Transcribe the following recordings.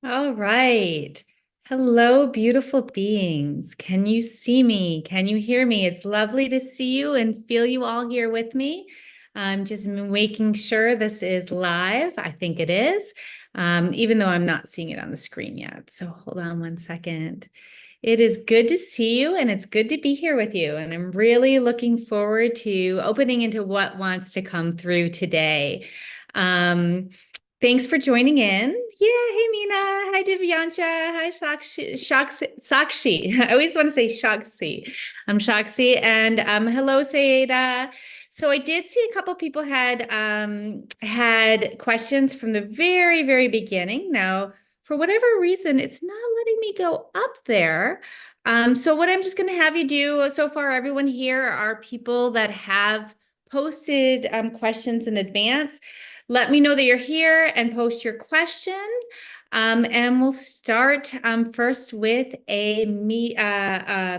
All right. Hello, beautiful beings. Can you see me? Can you hear me? It's lovely to see you and feel you all here with me. I'm just making sure this is live. I think it is, even though I'm not seeing it on the screen yet. So hold on one second. It is good to see you and it's good to be here with you. And I'm really looking forward to opening into what wants to come through today. Um, Thanks for joining in. Yeah, hey Mina. Hi Divyansha. Hi Sakshi. I always want to say Shakshi. I'm Shakshi. And hello, Sayeda. So I did see a couple people had questions from the very, very beginning. Now, for whatever reason, it's not letting me go up there. So what I'm just going to have you do so far, everyone here are people that have posted questions in advance. Let me know that you're here and post your question. And we'll start first with meeting,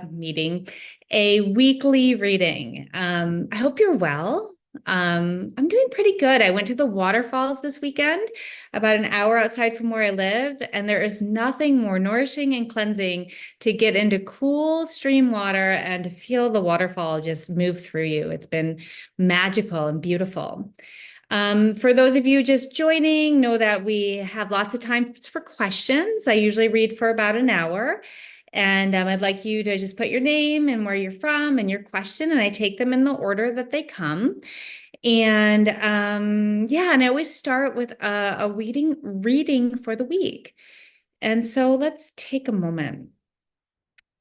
a weekly reading. I hope you're well. I'm doing pretty good. I went to the waterfalls this weekend, about an hour outside from where I live, and there is nothing more nourishing and cleansing to get into cool stream water and to feel the waterfall just move through you. It's been magical and beautiful. For those of you just joining, know that we have lots of time for questions. I usually read for about an hour. And I'd like you to just put your name and where you're from and your question, and I take them in the order that they come. And yeah, and I always start with a reading for the week. And so let's take a moment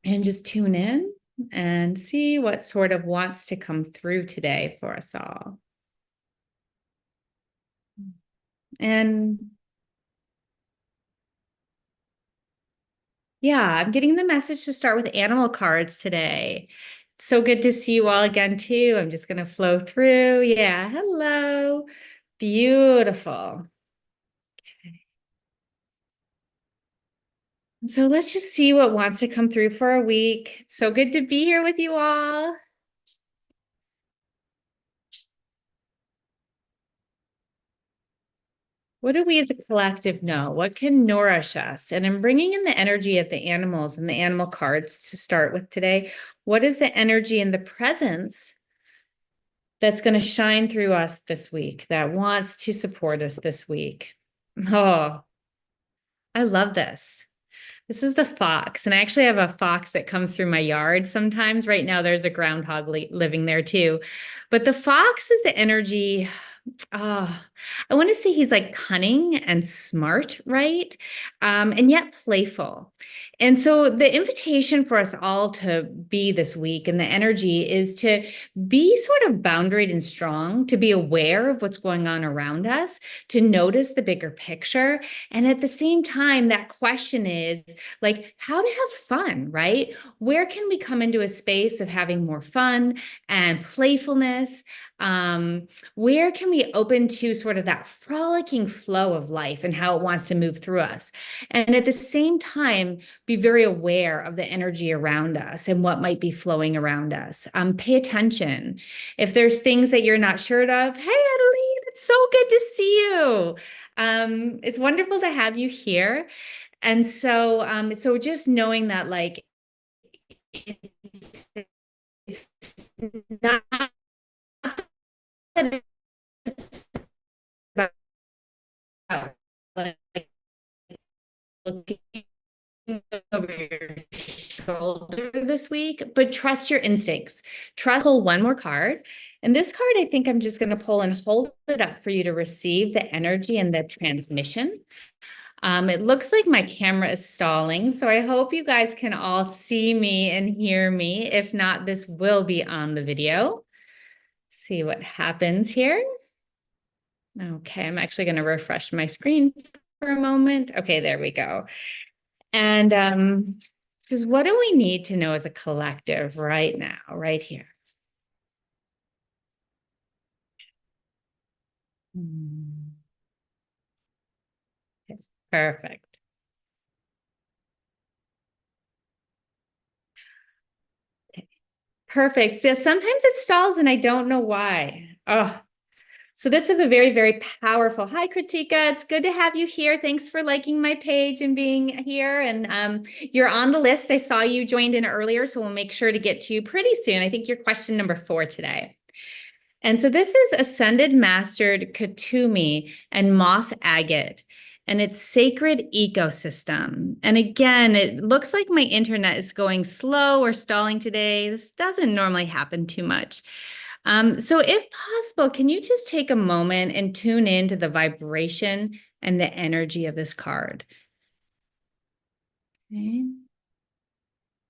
and just tune in and see what sort of wants to come through today for us all. And yeah, I'm getting the message to start with animal cards today. So good to see you all again, too. I'm just going to flow through. Yeah, hello. Beautiful. So let's just see what wants to come through for a week. So good to be here with you all. What do we as a collective know? What can nourish us? And I'm bringing in the energy of the animals and the animal cards to start with today. What is the energy and the presence that's going to shine through us this week, that wants to support us this week? Oh, I love this. This is the fox. And I actually have a fox that comes through my yard sometimes. Right now, there's a groundhog living there too. But the fox is the energy. Oh, I want to say he's like cunning and smart, right? And yet playful. And so the invitation for us all to be this week and the energy is to be sort of boundaried and strong, to be aware of what's going on around us, to notice the bigger picture. And at the same time, that question is like, how to have fun, right? Where can we come into a space of having more fun and playfulness? Where can we open to sort of that frolicking flow of life and how it wants to move through us? And at the same time, be very aware of the energy around us and what might be flowing around us. Pay attention. If there's things that you're not sure of, hey, Adeline, it's so good to see you. It's wonderful to have you here. And so just knowing that like it's not that it's about like looking over your shoulder this week, but trust your instincts. Pull one more card. And this card, I think I'm just going to pull and hold it up for you to receive the energy and the transmission. It looks like my camera is stalling, so I hope you guys can all see me and hear me. If not, this will be on the video. See what happens here. Okay, I'm actually going to refresh my screen for a moment. Okay, there we go. And because what do we need to know as a collective right now, right here? Okay, perfect. Okay, perfect. So sometimes it stalls and I don't know why. Oh, So this is a very, very powerful. Hi, Kritika. It's good to have you here. Thanks for liking my page and being here. And you're on the list. I saw you joined in earlier, so we'll make sure to get to you pretty soon. I think you're question number 4 today. And so this is Ascended Mastered Katumi and Moss Agate, and it's Sacred Ecosystem. And again, it looks like my internet is going slow or stalling today. This doesn't normally happen too much. So if possible, can you just take a moment and tune into the vibration and the energy of this card? Okay.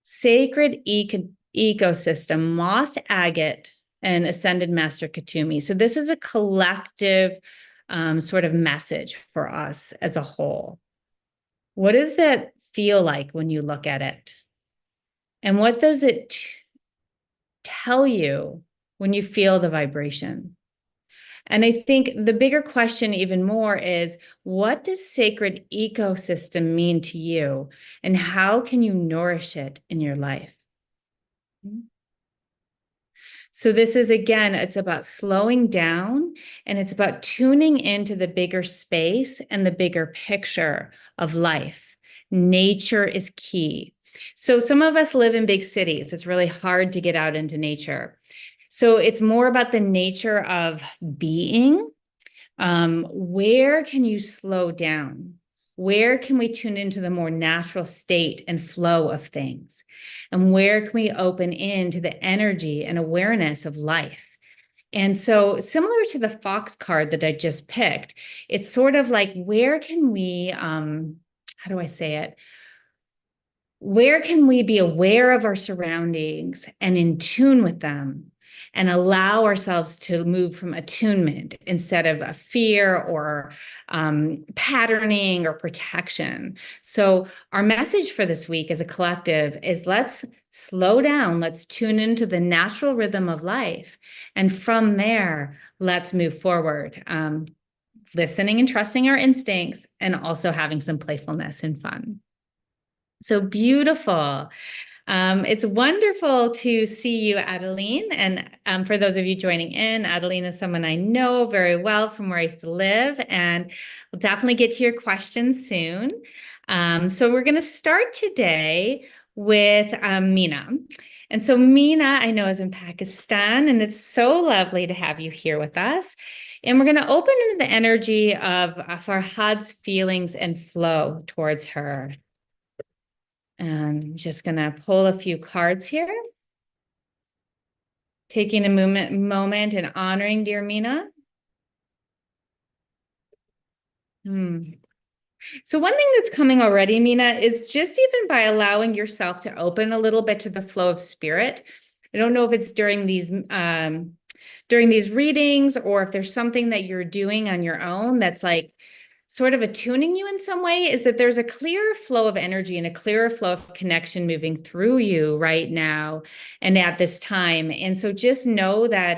Sacred Ecosystem, Moss Agate, and Ascended Master Katumi. So this is a collective sort of message for us as a whole. What does that feel like when you look at it? And what does it tell you when you feel the vibration? And I think the bigger question even more is, what does sacred ecosystem mean to you? And how can you nourish it in your life? So this is, again, it's about slowing down, and it's about tuning into the bigger space and the bigger picture of life. Nature is key. So some of us live in big cities. It's really hard to get out into nature. So it's more about the nature of being. Where can you slow down? Where can we tune into the more natural state and flow of things? And where can we open into the energy and awareness of life? And so, similar to the Fox card that I just picked, it's sort of like, where can we, how do I say it? Where can we be aware of our surroundings and in tune with them, and allow ourselves to move from attunement instead of a fear or patterning or protection? So our message for this week as a collective is, let's slow down, let's tune into the natural rhythm of life. And from there, let's move forward, listening and trusting our instincts, and also having some playfulness and fun. So beautiful. It's wonderful to see you, Adeline. And for those of you joining in, Adeline is someone I know very well from where I used to live, and we'll definitely get to your questions soon. So we're going to start today with Meena. And so Meena, I know, is in Pakistan, and it's so lovely to have you here with us. And we're going to open into the energy of Farhad's feelings and flow towards her. And I'm just going to pull a few cards here. Taking a moment and honoring dear Meena. So one thing that's coming already, Meena, is just even by allowing yourself to open a little bit to the flow of spirit. I don't know if it's during these readings, or if there's something that you're doing on your own that's like sort of attuning you in some way, is that there's a clearer flow of energy and a clearer flow of connection moving through you right now and at this time. And so just know that,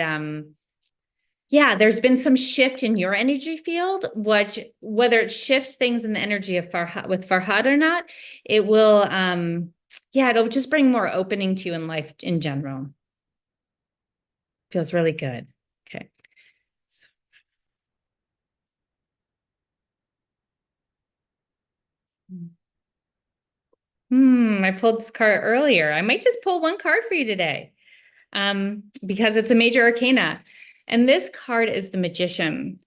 yeah, there's been some shift in your energy field, which, whether it shifts things in the energy of Farhad with Farhad or not, it will, yeah, it'll just bring more opening to you in life in general. Feels really good. Okay. I pulled this card earlier. I might just pull one card for you today, because it's a major arcana. And this card is the Magician.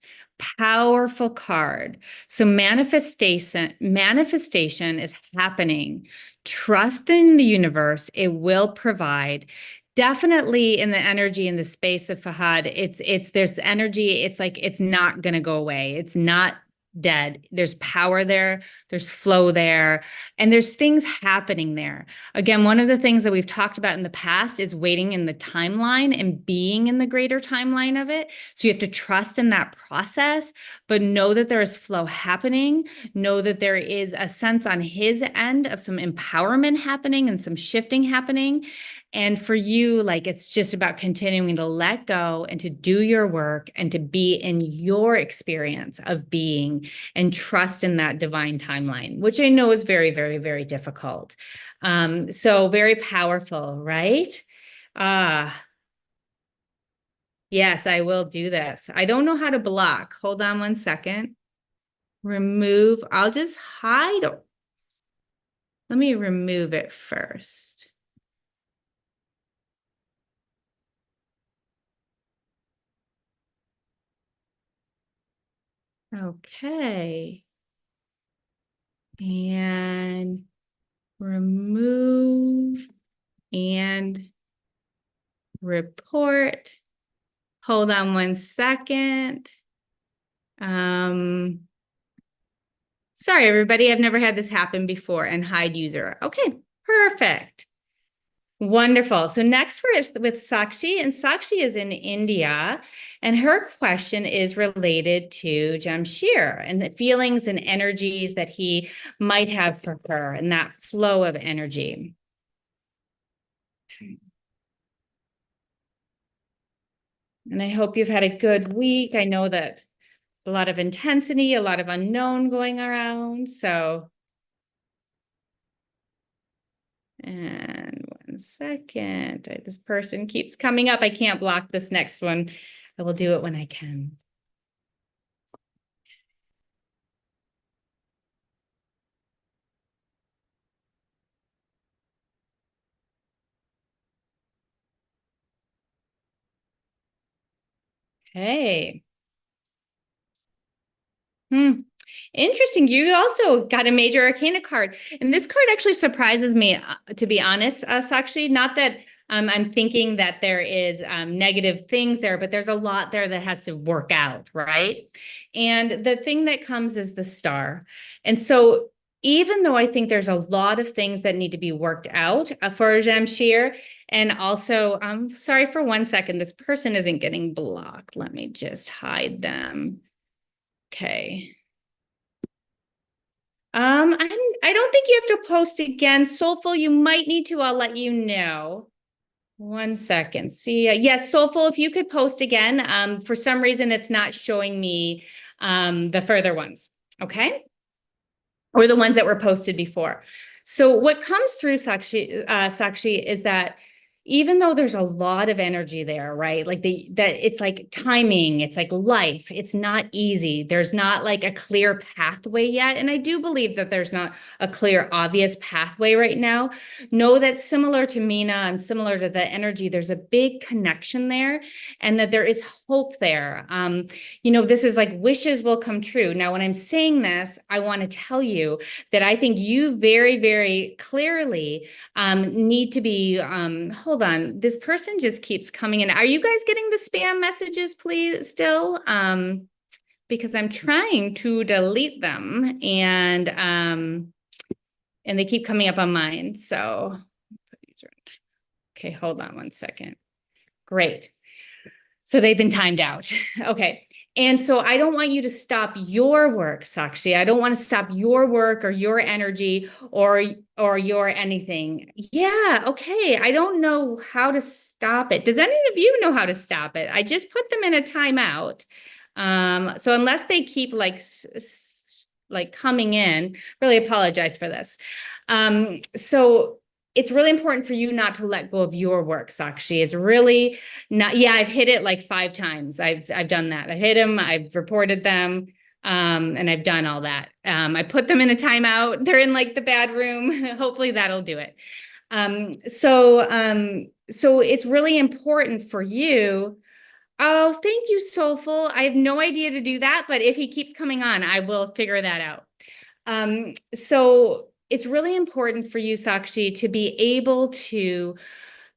Powerful card. So manifestation is happening. Trust in the universe. It will provide. Definitely in the energy in the space of Fahad, there's energy. It's like, it's not going to go away. It's not dead. There's power there, there's flow there, and there's things happening there. Again, one of the things that we've talked about in the past is waiting in the timeline and being in the greater timeline of it. So you have to trust in that process, but know that there is flow happening. Know that there is a sense on his end of some empowerment happening and some shifting happening. And for you, like, it's just about continuing to let go and to do your work and to be in your experience of being and trust in that divine timeline, which I know is very, very, very difficult. So very powerful, right? Yes, I will do this. I don't know how to block. Hold on one second. Remove. I'll just hide. Let me remove it first. Okay. And remove and report. Hold on one second. Sorry, everybody. I've never had this happen before. And hide user. Okay, perfect. Wonderful. So next we're with Sakshi, and Sakshi is in India, and her question is related to Jamshir and the feelings and energies that he might have for her and that flow of energy. And I hope you've had a good week. I know that a lot of intensity, a lot of unknown going around. So, and one second, this person keeps coming up. I can't block this next one. I will do it when I can. Okay. Interesting. You also got a major arcana card. And this card actually surprises me, to be honest, Sakshi. Not that I'm thinking that there is negative things there, but there's a lot there that has to work out, right? And the thing that comes is the star. And so even though I think there's a lot of things that need to be worked out for Jamshir, and also, I'm sorry for one second, this person isn't getting blocked. Let me just hide them. Okay. I don't think you have to post again. Soulful, you might need to. I'll let you know. One second. See, yes, Soulful, if you could post again. For some reason, it's not showing me the further ones. Okay. Or the ones that were posted before. So what comes through Sakshi is that even though there's a lot of energy there, right? Like that it's like timing, it's like life. It's not easy. There's not like a clear pathway yet. And I do believe that there's not a clear, obvious pathway right now. Know that similar to Mina and similar to the energy, there's a big connection there and that there is hope there. This is like wishes will come true. Now, when I'm saying this, I want to tell you that I think you very, very clearly need to be, hold on, this person just keeps coming in. Are you guys getting the spam messages, please, still? Because I'm trying to delete them and they keep coming up on mine. So, okay, hold on one second. Great. So they've been timed out. Okay. And so I don't want you to stop your work, Sakshi. I don't want to stop your work or your energy or your anything. Yeah, okay. I don't know how to stop it. Does any of you know how to stop it? I just put them in a timeout. So unless they keep like coming in, really apologize for this. So it's really important for you not to let go of your work, Sakshi. It's really not, yeah, I've hit it like 5 times. I've done that. I've hit them, I've reported them, and I've done all that. I put them in a timeout. They're in like the bad room. Hopefully that'll do it. So it's really important for you. Oh, thank you, Soulful. I have no idea to do that, but if he keeps coming on, I will figure that out. So it's really important for you, Sakshi, to be able to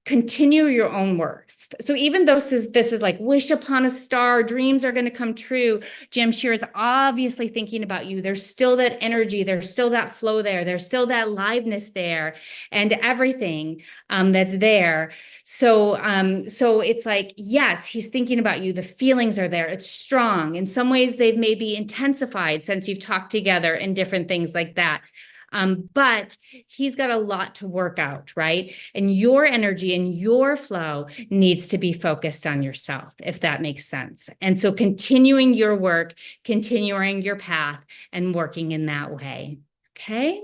continue your own work. So even though this is like wish upon a star, dreams are going to come true, Jamshir is obviously thinking about you. There's still that energy, there's still that flow there, there's still that liveness there, and everything that's there. So it's like, yes, he's thinking about you. The feelings are there. It's strong. In some ways, they've maybe intensified since you've talked together and different things like that. But he's got a lot to work out, right? And your energy and your flow needs to be focused on yourself, if that makes sense. And so continuing your work, continuing your path and working in that way. Okay.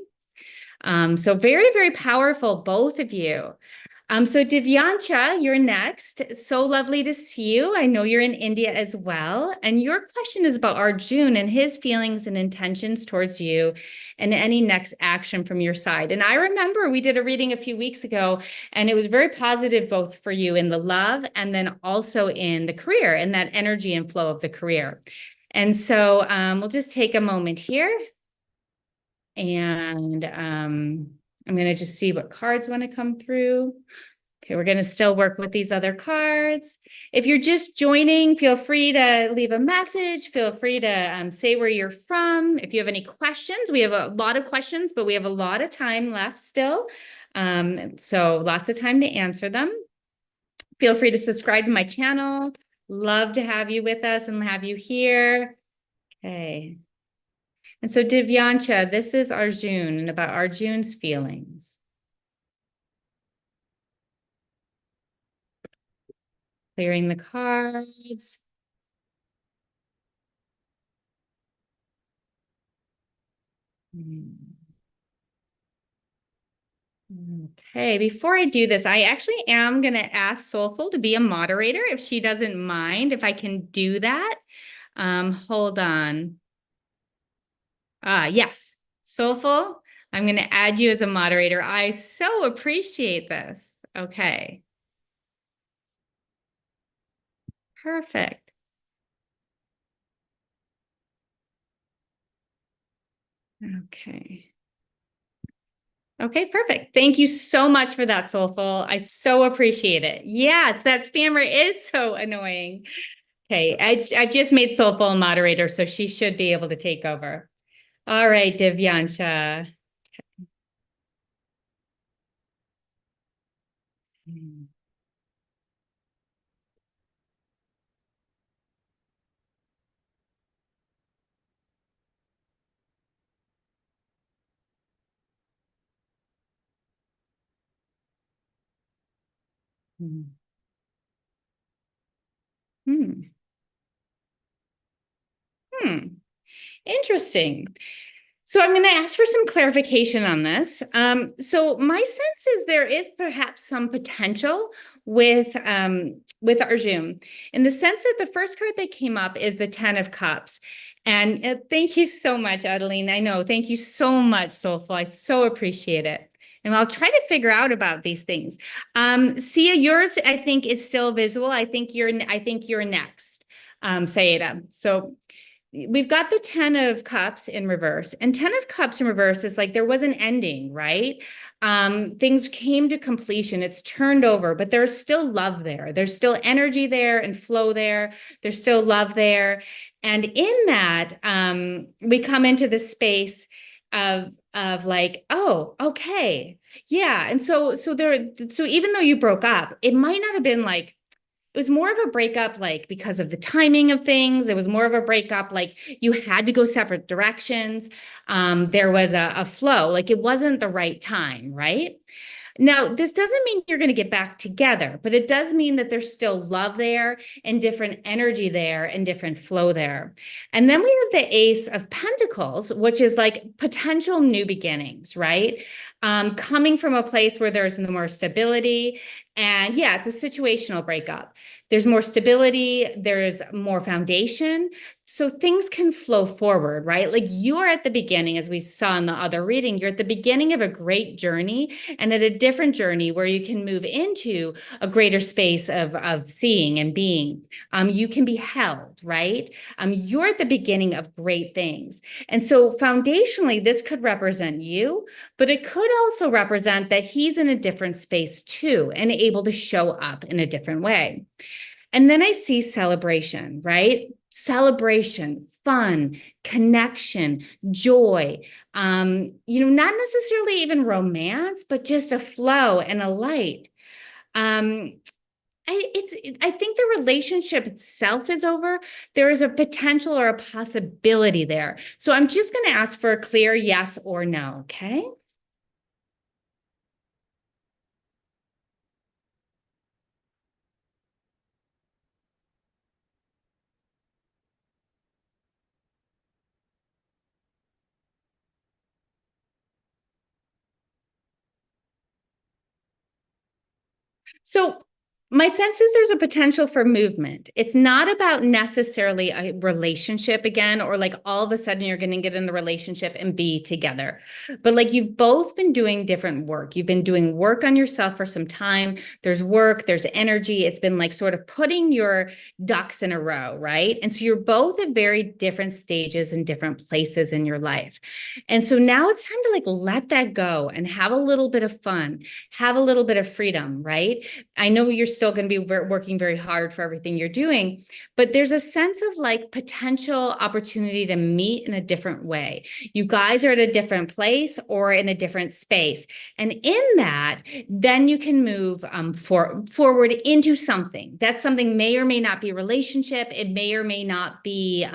So very, very powerful, both of you. So Divyancha, you're next. So lovely to see you. I know you're in India as well. And your question is about Arjun and his feelings and intentions towards you and any next action from your side. And I remember we did a reading a few weeks ago, and it was very positive both for you in the love and then also in the career and that energy and flow of the career. And so we'll just take a moment here. And I'm going to just see what cards want to come through. Okay, we're going to still work with these other cards. If you're just joining, feel free to leave a message. Feel free to say where you're from. If you have any questions, we have a lot of questions, but we have a lot of time left still. So lots of time to answer them. Feel free to subscribe to my channel. Love to have you with us and have you here. Okay. And so Divyancha, this is Arjun and about Arjun's feelings. Clearing the cards. Okay, before I do this, I actually am going to ask Soulful to be a moderator if she doesn't mind, if I can do that. Hold on. Yes, Soulful, I'm going to add you as a moderator. I so appreciate this. Okay, perfect. Okay. Okay, perfect. Thank you so much for that, Soulful. I so appreciate it. Yes, that spammer is so annoying. Okay, I've just made Soulful a moderator, so she should be able to take over. All right, Divyansha. Hmm. Hmm. Hmm. Interesting. So I'm going to ask for some clarification on this. So my sense is there is perhaps some potential with Arjun in the sense that the first card that came up is the Ten of Cups. And thank you so much, Adeline. I know. Thank you so much, Soulful. I so appreciate it. And I'll try to figure out about these things. Sia, yours I think is still visual. I think you're next, Sayeda. So we've got the 10 of cups in reverse, and 10 of cups in reverse is like there was an ending, right? Things came to completion, it's turned over, but there's still love there, there's still energy there and flow there, there's still love there. And in that we come into the space of like, oh, okay, yeah. And so even though you broke up, it might not have been like it was more of a breakup, like because of the timing of things. It was more of a breakup, like you had to go separate directions. There was a flow, like it wasn't the right time, right? Now, this doesn't mean you're going to get back together, but it does mean that there's still love there and different energy there and different flow there. And then we have the Ace of Pentacles, which is like potential new beginnings, right? Coming from a place where there's more stability. And yeah, it's a situational breakup. There's more stability, there's more foundation. So things can flow forward, right? Like you're at the beginning, as we saw in the other reading, you're at the beginning of a great journey and at a different journey where you can move into a greater space of seeing and being. You can be held, right? You're at the beginning of great things. And so foundationally, this could represent you, but it could also represent that he's in a different space too and able to show up in a different way. And then I see celebration, right? Celebration, fun, connection, joy. Not necessarily even romance, but just a flow and a light. Um, I think the relationship itself is over. There is a potential or a possibility there. So I'm just going to ask for a clear yes or no, okay? So my sense is there's a potential for movement. It's not about necessarily a relationship again, or like all of a sudden you're going to get in the relationship and be together. But like you've both been doing different work. You've been doing work on yourself for some time. There's work, there's energy. It's been like sort of putting your ducks in a row, right? And so you're both at very different stages and different places in your life. And so now it's time to like let that go and have a little bit of fun, have a little bit of freedom, right? I know you're still going to be working very hard for everything you're doing, but there's a sense of like potential opportunity to meet in a different way. You guys are at a different place or in a different space. And in that, then you can move forward into something. That something may or may not be a relationship. It may or may not be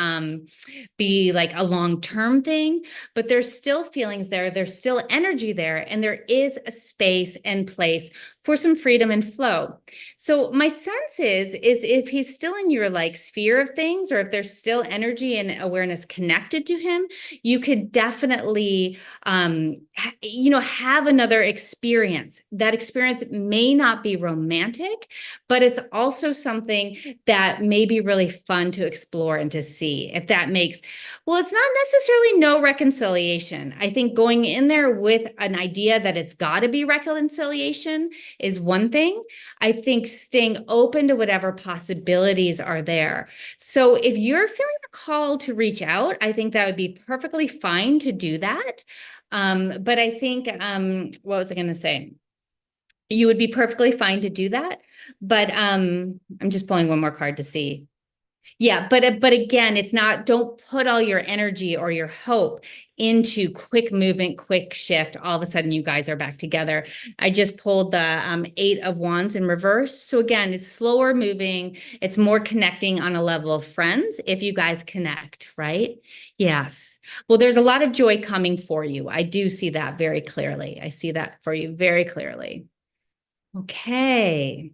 like a long-term thing, but there's still feelings there. There's still energy there. And there is a space and place for some freedom and flow. So my sense is if he's still in your like sphere of things, or if there's still energy and awareness connected to him, you could definitely have another experience. That experience may not be romantic, but it's also something that may be really fun to explore and to see. If that makes, well, it's not necessarily no reconciliation. I think going in there with an idea that it's got to be reconciliation is one thing. I think staying open to whatever possibilities are there. So if you're feeling a call to reach out, I think that would be perfectly fine to do that. But I think, what was I going to say? You would be perfectly fine to do that. But I'm just pulling one more card to see. Yeah, but again, it's not, don't put all your energy or your hope into quick movement, quick shift. All of a sudden, you guys are back together. I just pulled the Eight of Wands in reverse. So again, it's slower moving. It's more connecting on a level of friends if you guys connect, right? Yes. Well, there's a lot of joy coming for you. I do see that very clearly. I see that for you very clearly. Okay.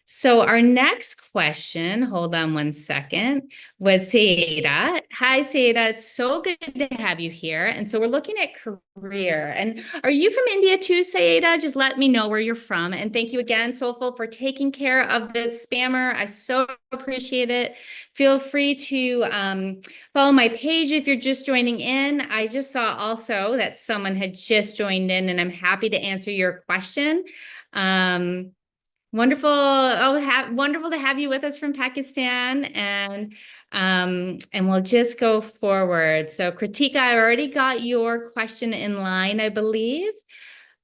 So our next question, hold on one second, was Seda. Hi, Seda. It's so good to have you here. And so we're looking at career. And are you from India too, Seda? Just let me know where you're from. And thank you again, Soulful, for taking care of this spammer. I so appreciate it. Feel free to follow my page if you're just joining in. I just saw also that someone had just joined in, and I'm happy to answer your question. Wonderful. Wonderful to have you with us from Pakistan. And we'll just go forward. So Kritika, I already got your question in line, I believe.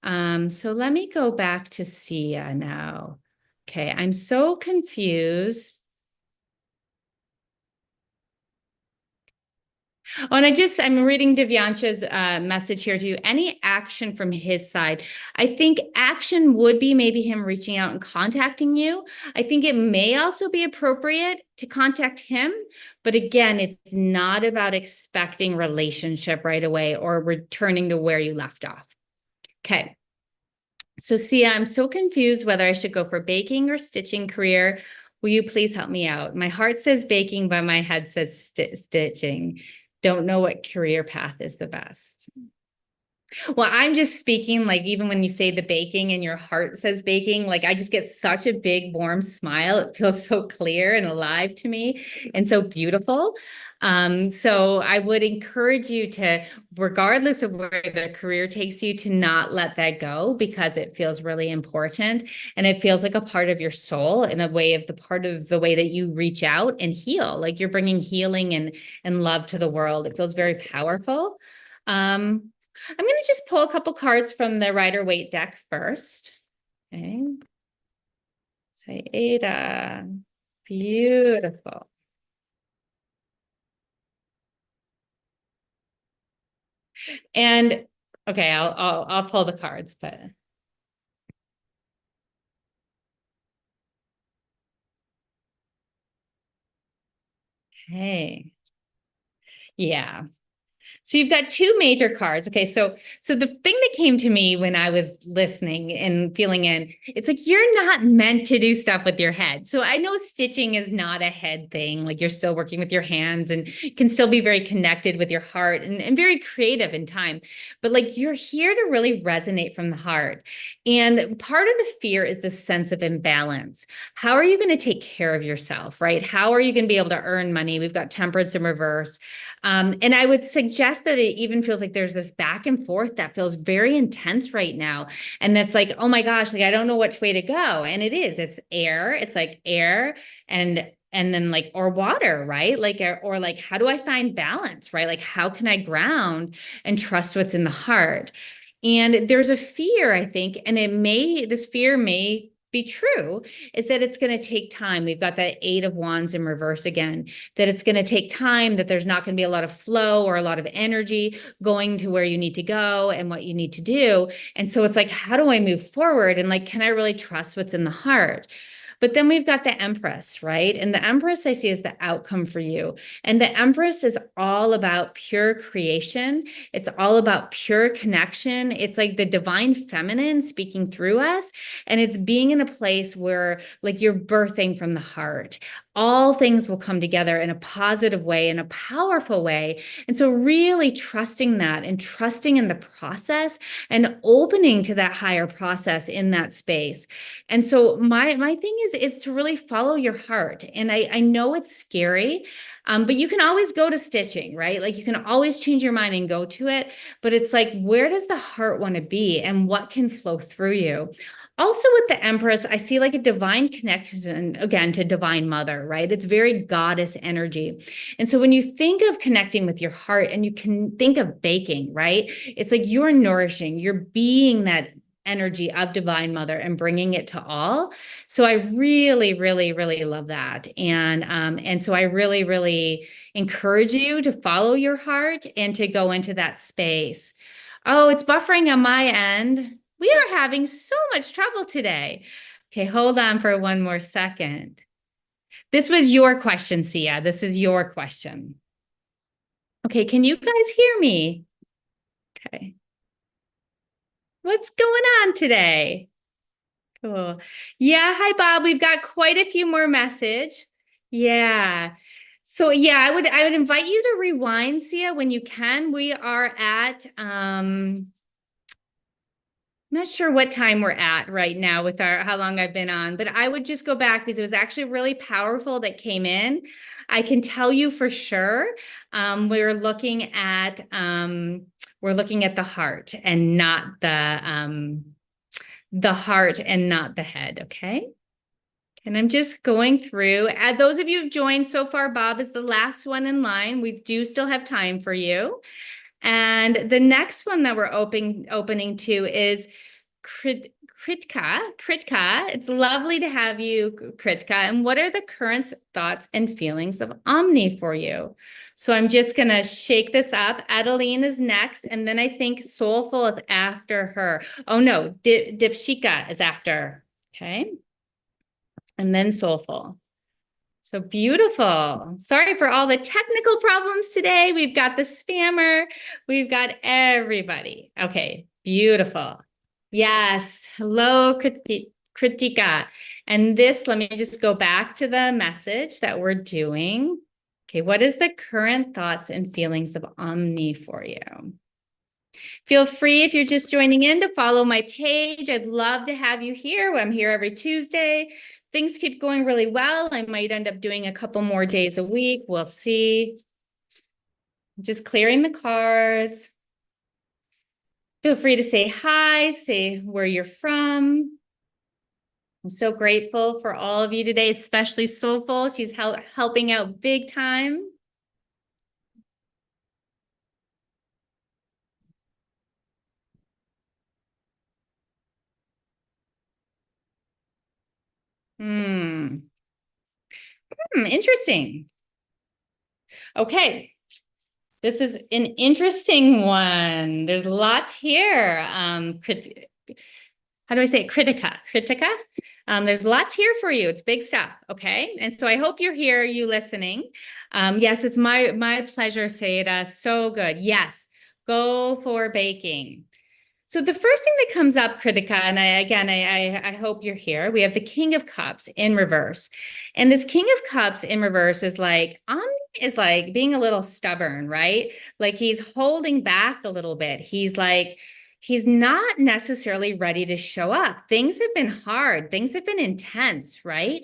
So let me go back to Sia now. Okay, I'm so confused. Oh, and I'm reading Divyansha's message here to you. Any action from his side? I think action would be maybe him reaching out and contacting you. I think it may also be appropriate to contact him. But again, it's not about expecting relationship right away or returning to where you left off. Okay. So Sia, I'm so confused whether I should go for baking or stitching career. Will you please help me out? My heart says baking, but my head says stitching. Don't know what career path is the best. Well, I'm just speaking like even when you say the baking and your heart says baking, like I just get such a big warm smile. It feels so clear and alive to me and so beautiful. So I would encourage you to, regardless of where the career takes you, to not let that go because it feels really important and it feels like a part of your soul in a way of the part of the way that you reach out and heal. Like you're bringing healing and love to the world. It feels very powerful. I'm going to just pull a couple cards from the Rider-Waite deck first. Okay. Say Ada. Beautiful. And okay, I'll pull the cards, but okay. Yeah. So you've got two major cards. Okay, so the thing that came to me when I was listening and feeling in, it's like you're not meant to do stuff with your head. So I know stitching is not a head thing. Like you're still working with your hands and can still be very connected with your heart and very creative in time. But like you're here to really resonate from the heart. And part of the fear is the sense of imbalance. How are you going to take care of yourself, right? How are you going to be able to earn money? We've got temperance in reverse. And I would suggest that it even feels like there's this back and forth that feels very intense right now. And that's like, oh my gosh, like I don't know which way to go. And it is, it's air, it's like air and then like or water, right? Like or like how do I find balance, right? Like how can I ground and trust what's in the heart? And there's a fear, I think, and this fear may be true, is that it's going to take time. We've got that Eight of Wands in reverse again, that it's going to take time, that there's not going to be a lot of flow or a lot of energy going to where you need to go and what you need to do. And so it's like, how do I move forward? And like, can I really trust what's in the heart? But then we've got the Empress, right? And the Empress I see as the outcome for you. And the Empress is all about pure creation. It's all about pure connection. It's like the divine feminine speaking through us. And it's being in a place where like you're birthing from the heart. All things will come together in a positive way, in a powerful way. And so really trusting that and trusting in the process and opening to that higher process in that space. And so my thing is to really follow your heart. And I know it's scary, but you can always go to stitching, right? Like you can always change your mind and go to it. But it's like, where does the heart want to be and what can flow through you? Also with the Empress, I see like a divine connection again to Divine Mother, right? It's very goddess energy. And so when you think of connecting with your heart and you can think of baking, right? It's like you're nourishing, you're being that energy of Divine Mother and bringing it to all. So I really, really, really love that. And so I really, really encourage you to follow your heart and to go into that space. Oh, it's buffering on my end. We are having so much trouble today. Okay, hold on for one more second. This was your question, Sia. This is your question. Okay, can you guys hear me? Okay. What's going on today? Cool. Yeah, hi Bob. We've got quite a few more message. Yeah. So yeah, I would invite you to rewind, Sia, when you can. We are at I'm not sure what time we're at right now with our how long I've been on, but I would just go back because it was actually really powerful that came in. I can tell you for sure. We're looking at the heart and not the heart and not the head. Okay. And I'm just going through. Those of you who've joined so far, Bob is the last one in line. We do still have time for you. And the next one that we're opening to is Kritka. Kritka, it's lovely to have you, Kritka. And what are the current thoughts and feelings of Omni for you? So I'm just going to shake this up. Adeline is next. And then I think Soulful is after her. Oh, no, Dipshika is after. Okay. And then Soulful. So beautiful. Sorry for all the technical problems today. We've got the spammer. We've got everybody. Okay, beautiful. Yes. Hello, Kritika. And this, let me just go back to the message that we're doing. Okay, what is the current thoughts and feelings of Omni for you? Feel free, if you're just joining in, to follow my page. I'd love to have you here. I'm here every Tuesday. Things keep going really well. I might end up doing a couple more days a week. We'll see. Just clearing the cards. Feel free to say hi, say where you're from. I'm so grateful for all of you today, especially Soulful. She's helping out big time. Interesting. Okay. This is an interesting one. There's lots here. How do I say it? Kritika. Kritika. There's lots here for you. It's big stuff. Okay. And so I hope you're here, you listening. Yes, it's my pleasure, Sayeda. So good. Yes, go for baking. So the first thing that comes up, Kritika, and I hope you're here. We have the King of Cups in reverse, and this King of Cups in reverse is like is like being a little stubborn, right? Like he's holding back a little bit. He's not necessarily ready to show up. Things have been hard. Things have been intense, right?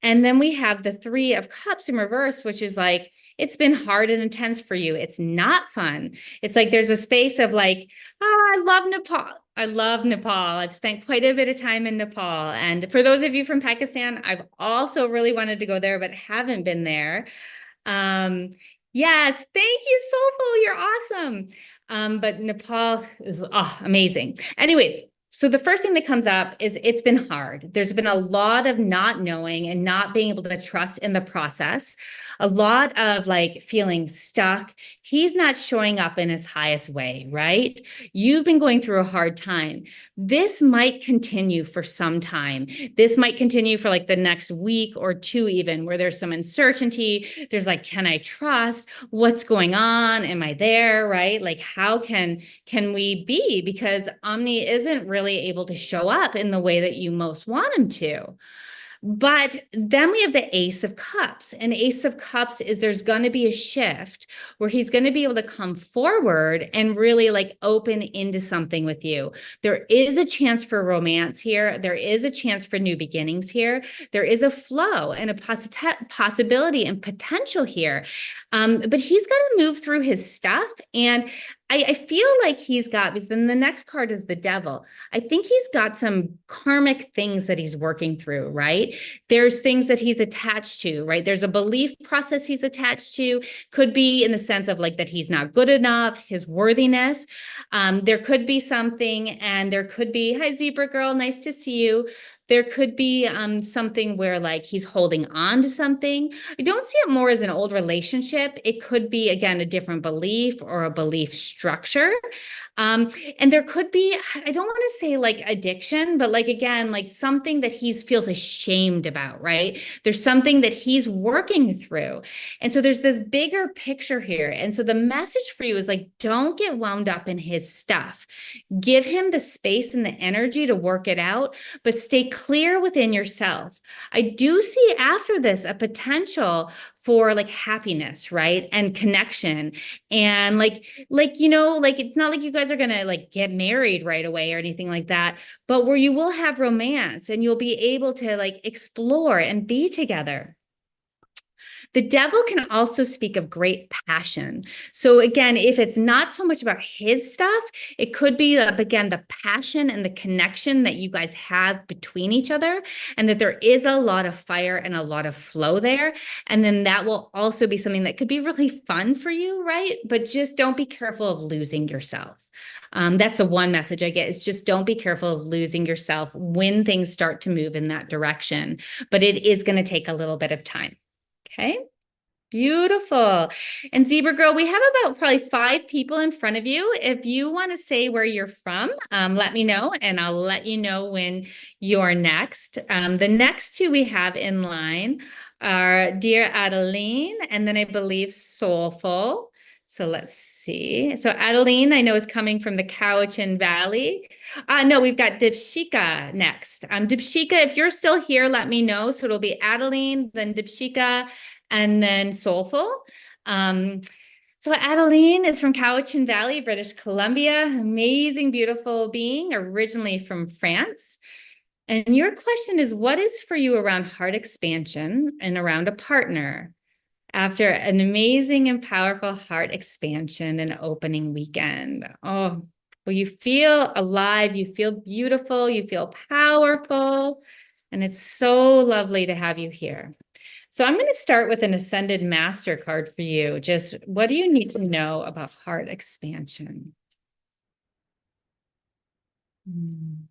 And then we have the Three of Cups in reverse, which is like, it's been hard and intense for you. It's not fun. It's like there's a space of like, oh, I love Nepal. I love Nepal. I've spent quite a bit of time in Nepal. And for those of you from Pakistan, I've also really wanted to go there, but haven't been there. Um, yes, thank you, Soulful. You're awesome. But Nepal is amazing. Anyways, so the first thing that comes up is it's been hard. There's been a lot of not knowing and not being able to trust in the process, a lot of like feeling stuck. He's not showing up in his highest way, right? You've been going through a hard time. This might continue for some time. This might continue for like the next week or two, even where there's some uncertainty. There's like, can I trust? What's going on? Am I there? Right? Like, how can we be? Because Omni isn't really able to show up in the way that you most want him to. But then we have the Ace of Cups. And Ace of Cups is there's going to be a shift where he's going to be able to come forward and really like open into something with you. There is a chance for romance here. There is a chance for new beginnings here. There is a flow and a possibility and potential here. But he's got to move through his stuff. And I feel like he's got, because then the next card is the devil. I think he's got some karmic things that he's working through, right? There's things that he's attached to, right? There's a belief process he's attached to, could be in the sense of like that he's not good enough, his worthiness. There could be something, and there could be, hi, Zebra Girl, nice to see you. There could be something where like he's holding on to something. I don't see it more as an old relationship. It could be, again, a different belief or a belief structure. Um, and there could be, I don't want to say like addiction, but like, again, like something that he feels ashamed about, right? There's something that he's working through. And so there's this bigger picture here. And so the message for you is like, don't get wound up in his stuff. Give him the space and the energy to work it out, but stay clear within yourself. I do see after this a potential for like happiness, right? And connection. And like it's not like you guys are gonna like get married right away or anything like that, but where you will have romance and you'll be able to like explore and be together. The devil can also speak of great passion. So again, if it's not so much about his stuff, it could be, again, the passion and the connection that you guys have between each other, and that there is a lot of fire and a lot of flow there. And then that will also be something that could be really fun for you, right? But just don't be careful of losing yourself. That's the one message I get, is just don't be careful of losing yourself when things start to move in that direction. But it is going to take a little bit of time. Okay. Beautiful. And Zebra Girl, we have about probably 5 people in front of you. If you want to say where you're from, let me know, and I'll let you know when you're next. The next two we have in line are Dear Adeline, and then I believe Soulful. So let's see. So Adeline, I know, is coming from the Cowichan Valley. No, we've got Dipshika next. Dipshika, if you're still here, let me know. So it'll be Adeline, then Dipshika, and then Soulful. So Adeline is from Cowichan Valley, British Columbia. Amazing, beautiful being, originally from France. And your question is, what is for you around heart expansion and around a partner after an amazing and powerful heart expansion and opening weekend? Oh, well, you feel alive, you feel beautiful, you feel powerful, and it's so lovely to have you here. So I'm going to start with an Ascended Master card for you. Just what do you need to know about heart expansion? Mm.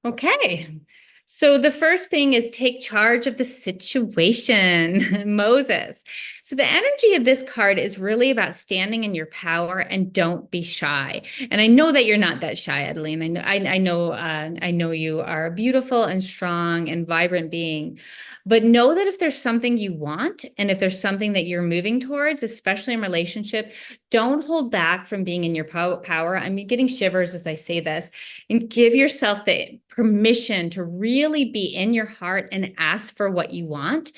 Okay. So the first thing is take charge of the situation, Moses. So the energy of this card is really about standing in your power and don't be shy. And I know that you're not that shy, Adeline. I know you are a beautiful and strong and vibrant being. But know that if there's something you want and if there's something that you're moving towards, especially in relationship, don't hold back from being in your power. I'm getting shivers as I say this, and give yourself the permission to really be in your heart and ask for what you want.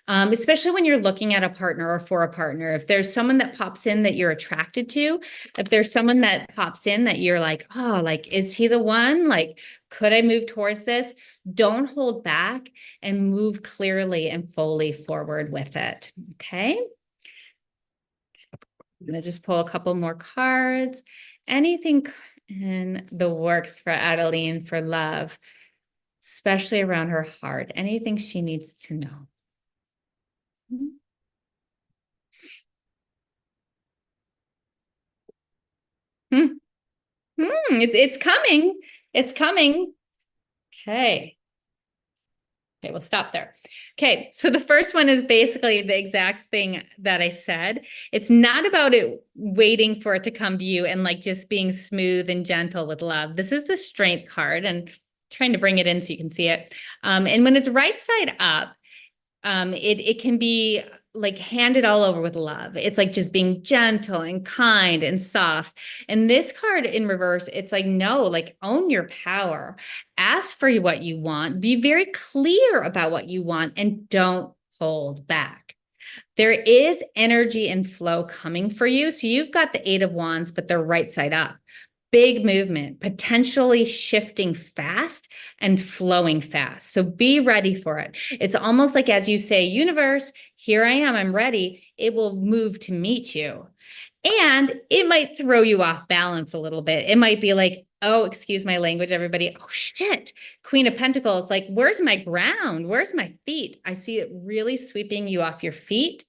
Especially when you're looking at a partner or for a partner. If there's someone that pops in that you're attracted to, if there's someone that pops in that you're like, oh, like, is he the one? Like, could I move towards this? Don't hold back and move clearly and fully forward with it. Okay. I'm going to just pull a couple more cards. Anything in the works for Adeline for love, especially around her heart, anything she needs to know. Hmm. It's coming. It's coming. Okay. Okay, we'll stop there. Okay, so the first one is basically the exact thing that I said. It's not about it waiting for it to come to you and like just being smooth and gentle with love. This is the strength card and trying to bring it in so you can see it. And when it's right side up, it can be like handed all over with love. It's like just being gentle and kind and soft. And this card in reverse, it's like, no, like own your power, ask for what you want, be very clear about what you want, and don't hold back. There is energy and flow coming for you. So you've got the Eight of Wands, but they're right side up. Big movement, potentially shifting fast and flowing fast. So be ready for it. It's almost like, as you say, universe, here I am, I'm ready. It will move to meet you. And it might throw you off balance a little bit. It might be like, oh, excuse my language, everybody. Oh, shit. Queen of Pentacles, like, where's my ground? Where's my feet? I see it really sweeping you off your feet.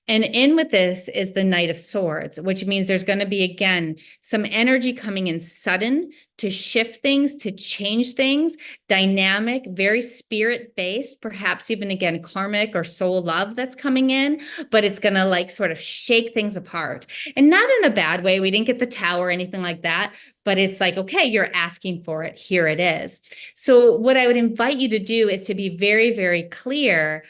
And in with this is the Knight of Swords, which means there's going to be, again, some energy coming in sudden to shift things, to change things, dynamic, very spirit-based, perhaps even, again, karmic or soul love that's coming in, but it's going to like sort of shake things apart. And not in a bad way. We didn't get the Tower or anything like that, but it's like, okay, you're asking for it. Here it is. So what I would invite you to do is to be very, very clear.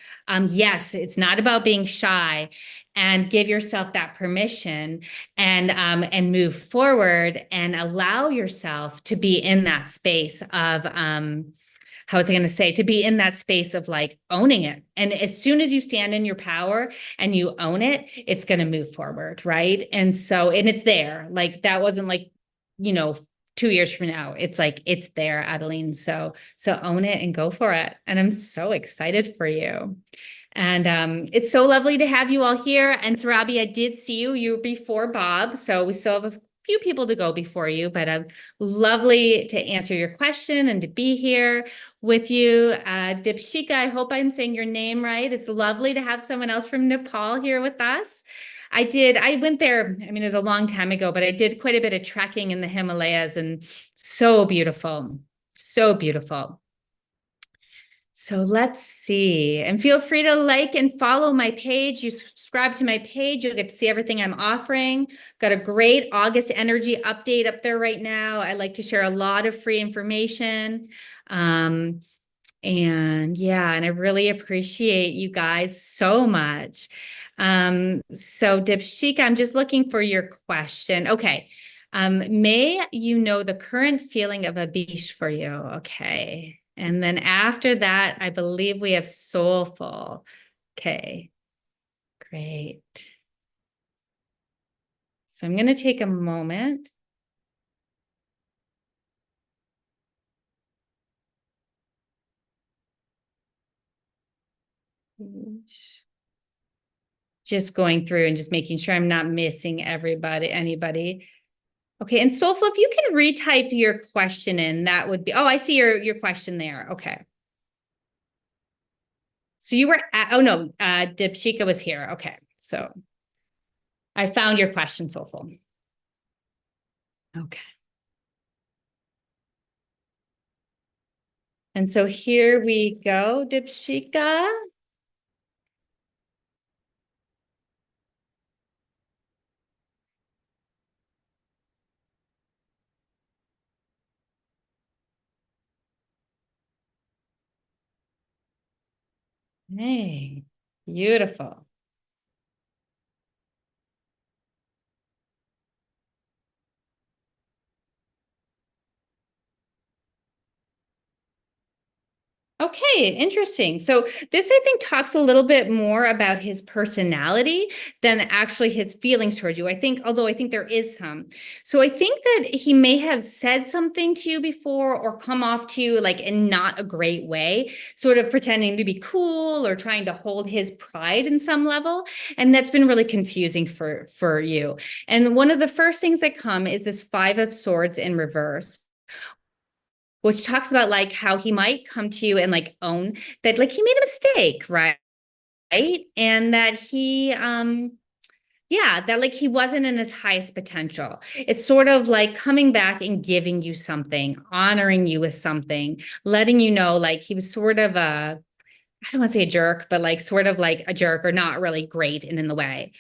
Yes, it's not about being shy, and give yourself that permission and move forward and allow yourself to be in that space of how was I going to say, to be in that space of like owning it. And as soon as you stand in your power and you own it, it's going to move forward, right? And so, and it's there. Like that wasn't like, you know, 2 years from now. It's like it's there, Adeline. So own it and go for it. And I'm so excited for you. And it's so lovely to have you all here. And Sarabi, I did see you. You were before Bob, so we still have a few people to go before you, but lovely to answer your question and to be here with you. Dipshika, I hope I'm saying your name right. It's lovely to have someone else from Nepal here with us. I went there, I mean, it was a long time ago, but I did quite a bit of trekking in the Himalayas and so beautiful, so beautiful. So let's see, and feel free to like and follow my page. You subscribe to my page, you'll get to see everything I'm offering. Got a great August energy update up there right now. I like to share a lot of free information. And yeah, and I really appreciate you guys so much. So Dipshika, I'm just looking for your question. Okay. May you know the current feeling of Abish for you. Okay. And then after that, I believe we have soulful. Okay, great. So I'm going to take a moment. Just going through and just making sure I'm not missing anybody. Okay, and Soulful, if you can retype your question in, that would be, oh, I see your question there. Okay. So you were at, oh no, Dipshika was here. Okay, so I found your question, Soulful. Okay. And so here we go, Dipshika. Hey, beautiful. Okay, interesting. So this, I think, talks a little bit more about his personality than actually his feelings towards you. I think, although I think there is some. So I think that he may have said something to you before or come off to you like in not a great way, sort of pretending to be cool or trying to hold his pride in some level. And that's been really confusing for you. And one of the first things that come is this Five of Swords in reverse, which talks about like how he might come to you and like own that like he made a mistake, right? And that he yeah, that like he wasn't in his highest potential. It's sort of like coming back and giving you something, honoring you with something, letting you know like he was sort of a, I don't want to say a jerk, but like sort of like a jerk or not really great in the way.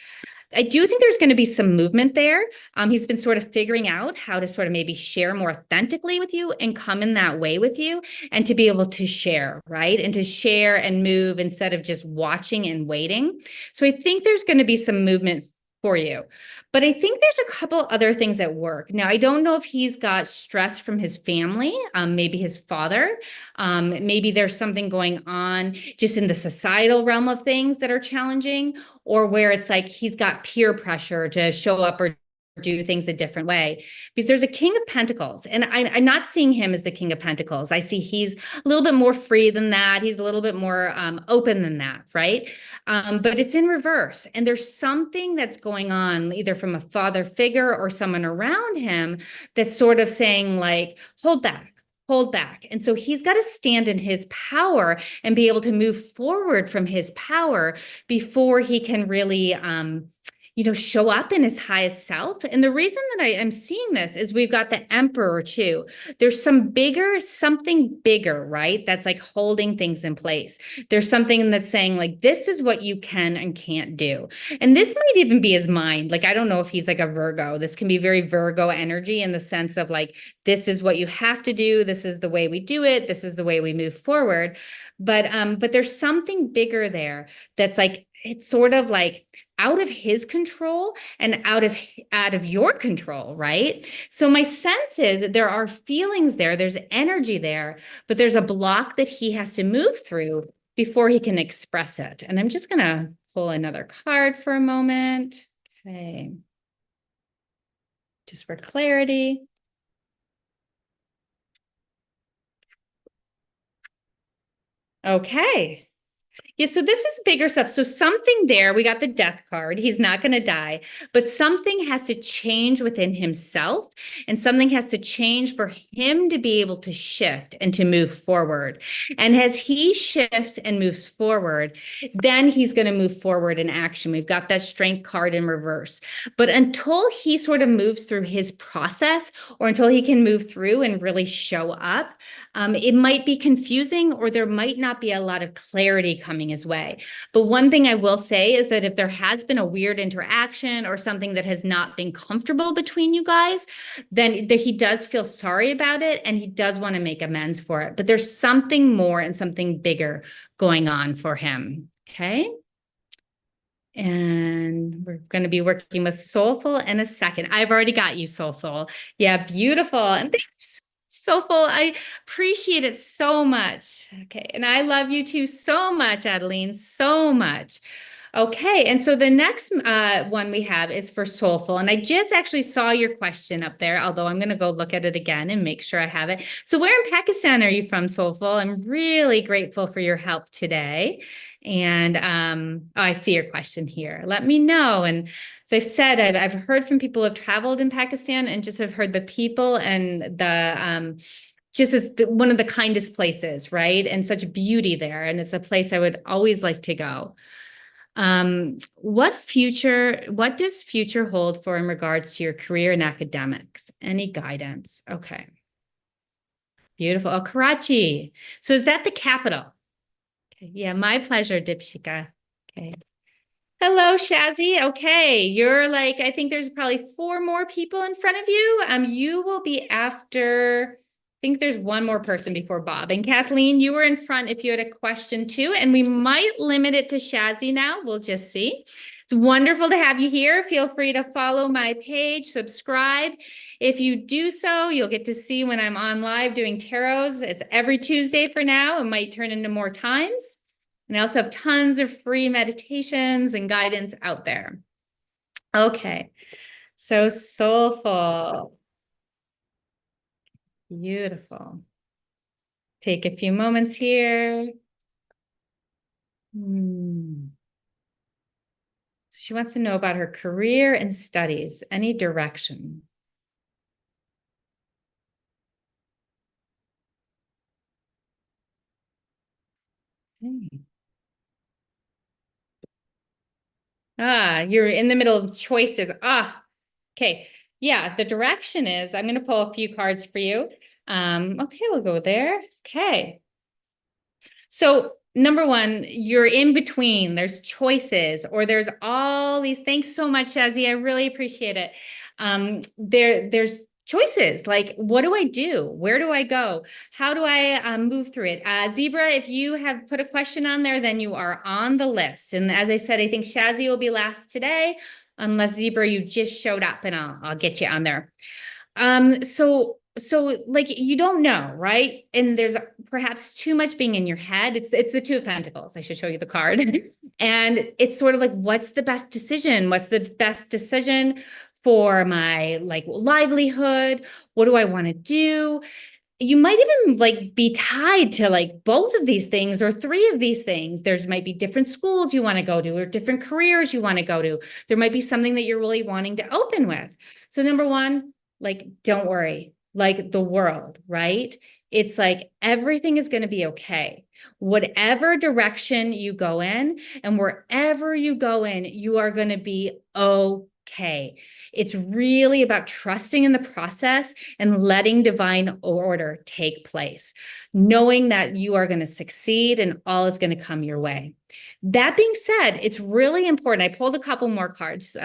I do think there's going to be some movement there. He's been sort of figuring out how to sort of maybe share more authentically with you and come in that way with you and to be able to share, right? And to share and move instead of just watching and waiting. So I think there's going to be some movement for you. But I think there's a couple other things at work. Now, I don't know if he's got stress from his family, maybe his father. Maybe there's something going on just in the societal realm of things that are challenging, or where it's like he's got peer pressure to show up or do things a different way. Because there's a King of Pentacles, and I'm not seeing him as the King of Pentacles. I see he's a little bit more free than that. He's a little bit more open than that, right? But it's in reverse. And there's something that's going on either from a father figure or someone around him that's sort of saying, like, hold back. Hold back. And so he's got to stand in his power and be able to move forward from his power before he can really show up in his highest self. And the reason that I am seeing this is we've got the Emperor too. There's something bigger, right? That's like holding things in place. There's something that's saying like, this is what you can and can't do. And this might even be his mind. Like, I don't know if he's like a Virgo. This can be very Virgo energy in the sense of like, this is what you have to do. This is the way we do it. This is the way we move forward. But there's something bigger there that's like, it's sort of like out of his control and out of your control, right? So my sense is there are feelings there, there's energy there, but there's a block that he has to move through before he can express it. And I'm just going to pull another card for a moment. Okay. Just for clarity. Okay. Yeah, so this is bigger stuff. So something there, we got the death card. He's not going to die, but something has to change within himself, and something has to change for him to be able to shift and to move forward. And as he shifts and moves forward, then he's going to move forward in action. We've got that strength card in reverse. But until he sort of moves through his process, or until he can move through and really show up, it might be confusing, or there might not be a lot of clarity coming his way. But one thing I will say is that if there has been a weird interaction or something that has not been comfortable between you guys, then he does feel sorry about it and he does want to make amends for it. But there's something more and something bigger going on for him. Okay. And we're going to be working with Soulful in a second. I've already got you, Soulful. Yeah, beautiful. And thanks, Soulful. I appreciate it so much. Okay. And I love you too so much, Adeline, so much. Okay. And so the next one we have is for Soulful. And I just actually saw your question up there, although I'm going to go look at it again and make sure I have it. So where in Pakistan are you from, Soulful? I'm really grateful for your help today. And oh, I see your question here. Let me know. And as I've said, I've heard from people who have traveled in Pakistan and just have heard the people and the just as one of the kindest places, right? And such beauty there. And it's a place I would always like to go. What does future hold for in regards to your career and academics? Any guidance? Okay. Beautiful. Oh, Karachi. So is that the capital? Okay. Yeah, my pleasure, Dipshika. Okay. Hello, Shazzy. Okay, you're like, I think there's probably four more people in front of you. You will be after, I think there's one more person before Bob. And Kathleen, you were in front if you had a question too, and we might limit it to Shazzy now. We'll just see. It's wonderful to have you here. Feel free to follow my page, subscribe. If you do so, you'll get to see when I'm on live doing tarots. It's every Tuesday for now. It might turn into more times. And I also have tons of free meditations and guidance out there. Okay, so soulful. Beautiful. Take a few moments here. So she wants to know about her career and studies, any direction. Okay. You're in the middle of choices. Okay. Yeah, the direction is, I'm going to pull a few cards for you. Okay, we'll go there. Okay. So number one, you're in between. There's choices, or there's all these. Thanks so much, Shazzy. I really appreciate it. There's choices. Like, what do I do? Where do I go? How do I move through it? Zebra, if you have put a question on there, then you are on the list. And as I said, I think Shazzy will be last today, unless Zebra, you just showed up, and I'll get you on there. So like you don't know, right? And there's perhaps too much being in your head. It's the Two of Pentacles. I should show you the card. And it's sort of like, what's the best decision? What's the best decision for my like livelihood? What do I want to do? You might even like be tied to like both of these things or three of these things. There's might be different schools you want to go to or different careers you want to go to. There might be something that you're really wanting to open with. So number one, like, don't worry, like the world, right? It's like everything is going to be okay. Whatever direction you go in and wherever you go in, you are going to be okay. It's really about trusting in the process and letting divine order take place, knowing that you are going to succeed and all is going to come your way. That being said, it's really important. I pulled a couple more cards.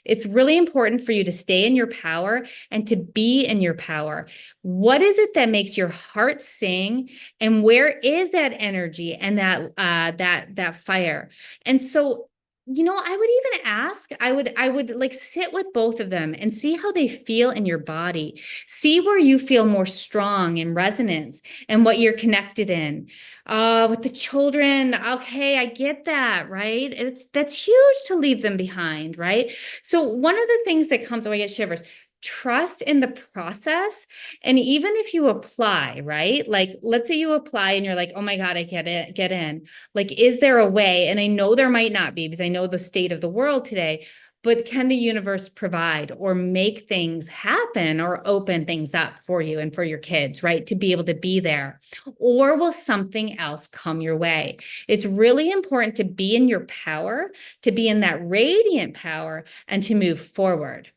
It's really important for you to stay in your power and to be in your power. What is it that makes your heart sing, and where is that energy and that fire? And so, I would even ask, I would like sit with both of them and see how they feel in your body. See where you feel more strong in resonance and what you're connected in. With the children, okay, I get that, right? That's huge to leave them behind, right? So one of the things that comes, I get shivers. Trust in the process. And even if you apply, right? Like, let's say you apply and you're like, oh my God, I get in. Like, is there a way? And I know there might not be because I know the state of the world today, but can the universe provide or make things happen or open things up for you and for your kids, right? To be able to be there. Or will something else come your way? It's really important to be in your power, to be in that radiant power, and to move forward.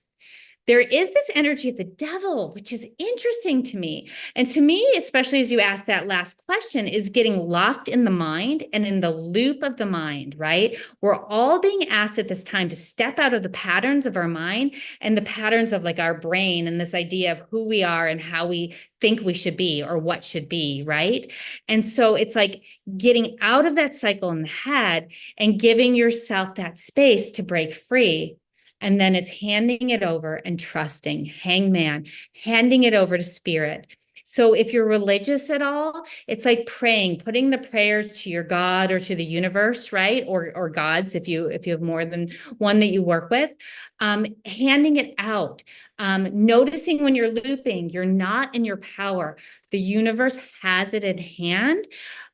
There is this energy of the devil, which is interesting to me. And to me, especially as you asked that last question, is getting locked in the mind and in the loop of the mind, right? We're all being asked at this time to step out of the patterns of our mind and the patterns of like our brain and this idea of who we are and how we think we should be or what should be, right? And so it's like getting out of that cycle in the head and giving yourself that space to break free. And then it's handing it over and trusting, hangman, handing it over to spirit. So if you're religious at all, it's like praying, putting the prayers to your God or to the universe, right? Or gods, if you have more than one that you work with, handing it out, noticing when you're looping, you're not in your power. The universe has it in hand.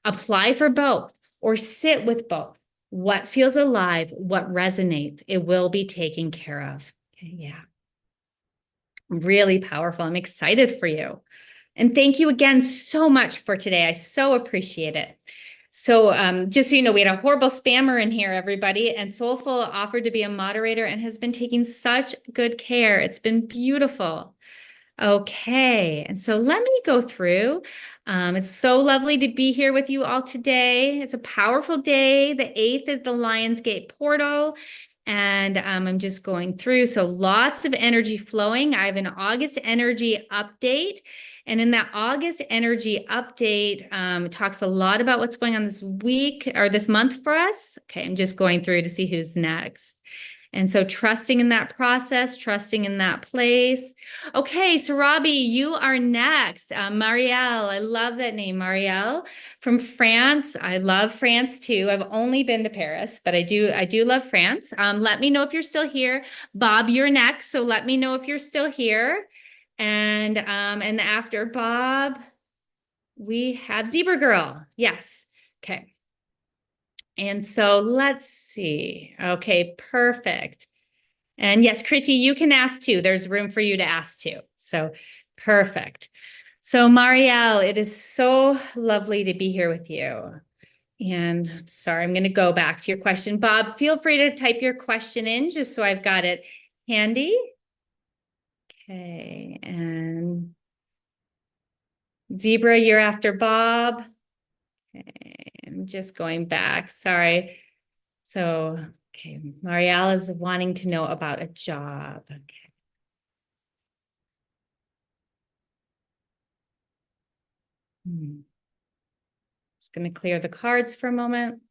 Apply for both or sit with both. What feels alive, what resonates, it will be taken care of. Okay, yeah. Really powerful. I'm excited for you. And thank you again so much for today. I so appreciate it. So just so you know, we had a horrible spammer in here, everybody, and Soulful offered to be a moderator and has been taking such good care. It's been beautiful. Okay, and so let me go through. It's so lovely to be here with you all today. It's a powerful day. The 8th is the Lionsgate portal, and I'm just going through. So lots of energy flowing. I have an August energy update. And in that August energy update, it talks a lot about what's going on this week or this month for us. Okay, I'm just going through to see who's next. And so trusting in that process, trusting in that place. Okay, so Robbie, you are next. Marielle, I love that name, Marielle from France. I love France too. I've only been to Paris, but I do love France. Let me know if you're still here. Bob, you're next, so let me know if you're still here. And after Bob, we have Zebra Girl. Yes. Okay. And so let's see. Okay, perfect. And yes, Kriti, you can ask too. There's room for you to ask too. So perfect. So Marielle, it is so lovely to be here with you. And I'm sorry, I'm going to go back to your question. Bob, feel free to type your question in just so I've got it handy. Okay, and Zebra, you're after Bob. Okay, I'm just going back. Sorry. So, okay, Marielle is wanting to know about a job. Okay. Just going to clear the cards for a moment.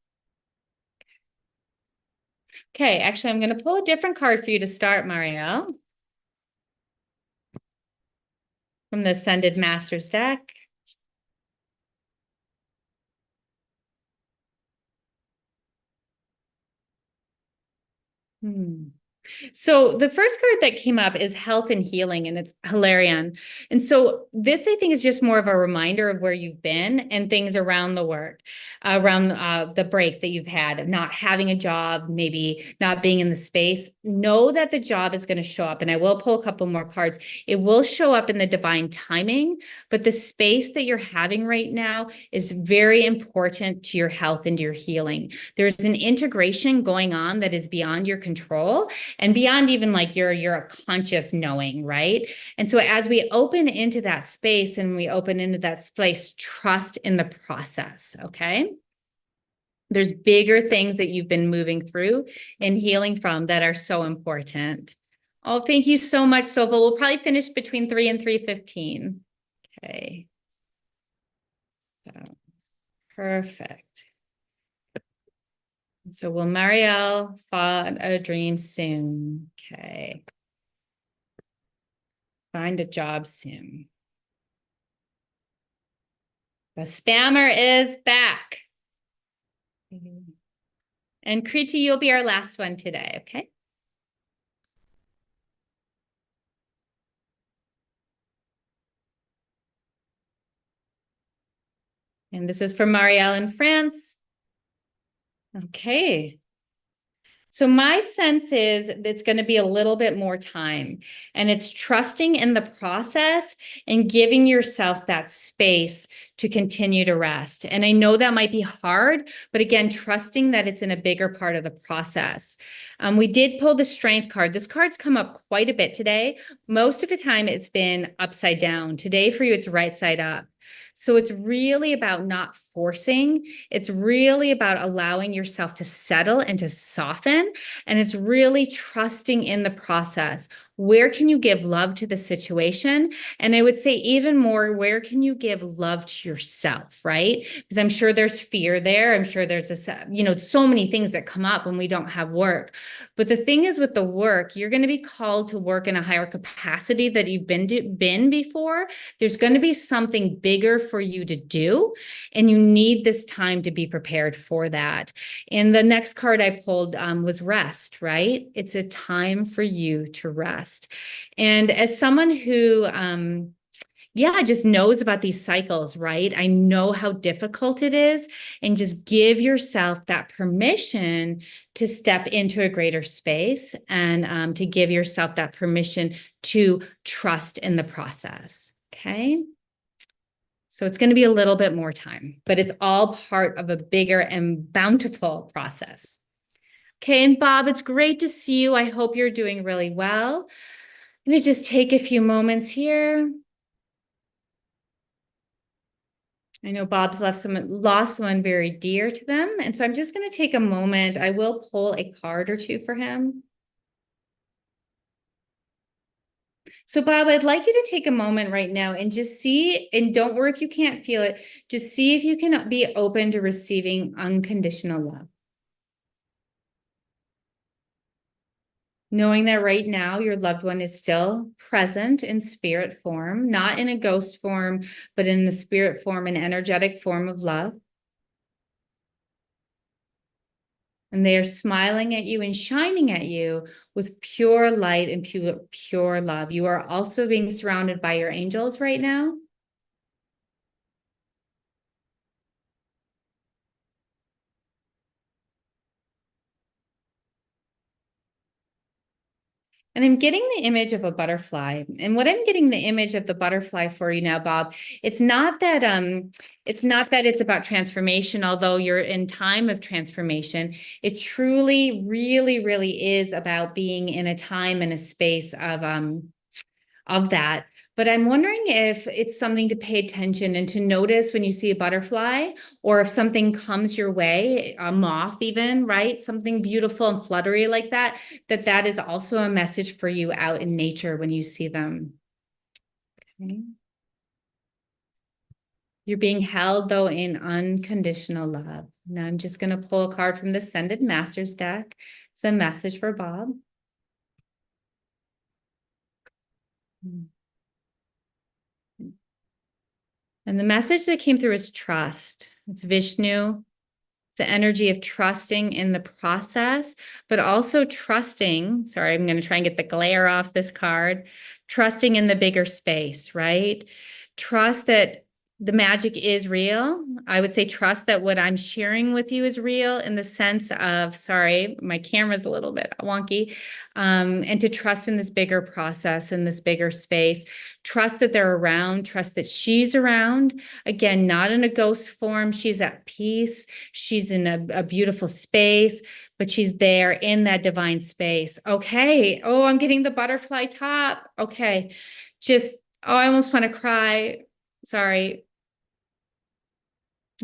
Okay, actually, I'm going to pull a different card for you to start, Marielle, from the Ascended Masters deck. So the first card that came up is health and healing, and it's Hilarion. And so this, I think, is just more of a reminder of where you've been and things around the work, around the break that you've had of not having a job, maybe not being in the space. Know that the job is going to show up, and I will pull a couple more cards. It will show up in the divine timing, but the space that you're having right now is very important to your health and to your healing. There's an integration going on that is beyond your control and beyond even like your conscious knowing, right? And so as we open into that space and we open into that space, trust in the process, okay? There's bigger things that you've been moving through and healing from that are so important. Oh, thank you so much, Sova. We'll probably finish between 3 and 3:15. Okay. So perfect. So will Marielle find a dream soon? Okay. Find a job soon. The spammer is back. And Kriti, you'll be our last one today, okay? And this is for Marielle in France. Okay. So my sense is it's going to be a little bit more time, and it's trusting in the process and giving yourself that space to continue to rest. And I know that might be hard, but again, trusting that it's in a bigger part of the process. We did pull the strength card. This card's come up quite a bit today. Most of the time it's been upside down. Today for you, it's right side up. So it's really about not forcing. It's really about allowing yourself to settle and to soften. And it's really trusting in the process. Where can you give love to the situation? And I would say even more, where can you give love to yourself, right? Because I'm sure there's fear there. I'm sure there's so many things that come up when we don't have work. But the thing is with the work, you're going to be called to work in a higher capacity that you've been before. There's going to be something bigger for you to do, and you need this time to be prepared for that. And the next card I pulled was rest, right? It's a time for you to rest. And as someone who just knows about these cycles, right? I know how difficult it is, and just give yourself that permission to step into a greater space and to give yourself that permission to trust in the process, okay? So it's going to be a little bit more time, but it's all part of a bigger and bountiful process. Okay, and Bob, it's great to see you. I hope you're doing really well. I'm gonna just take a few moments here. I know Bob's lost someone very dear to them. And so I'm just going to take a moment. I will pull a card or two for him. So Bob, I'd like you to take a moment right now and just see, and don't worry if you can't feel it, just see if you can be open to receiving unconditional love. Knowing that right now your loved one is still present in spirit form, not in a ghost form, but in the spirit form, an energetic form of love. And they are smiling at you and shining at you with pure light and pure love. You are also being surrounded by your angels right now. And I'm getting the image of a butterfly. And what I'm getting the image of the butterfly for you now, Bob, it's not that it's about transformation, although you're in time of transformation. It truly, really, really is about being in a time and a space of that. But I'm wondering if it's something to pay attention and to notice when you see a butterfly, or if something comes your way, a moth even, right? Something beautiful and fluttery like that, that is also a message for you out in nature when you see them. Okay. You're being held though in unconditional love. Now I'm just going to pull a card from the Ascended Masters deck. It's a message for Bob. And the message that came through is trust. It's Vishnu. It's the energy of trusting in the process, but also trusting. Sorry, I'm going to try and get the glare off this card. Trusting in the bigger space, right? Trust that the magic is real. I would say trust that what I'm sharing with you is real in the sense of, sorry, my camera's a little bit wonky, and to trust in this bigger process, in this bigger space. Trust that they're around, trust that she's around. Again, not in a ghost form. She's at peace. She's in a beautiful space, but she's there in that divine space. Okay. Oh, I'm getting the butterfly top. Okay. Just, oh, I almost want to cry. Sorry.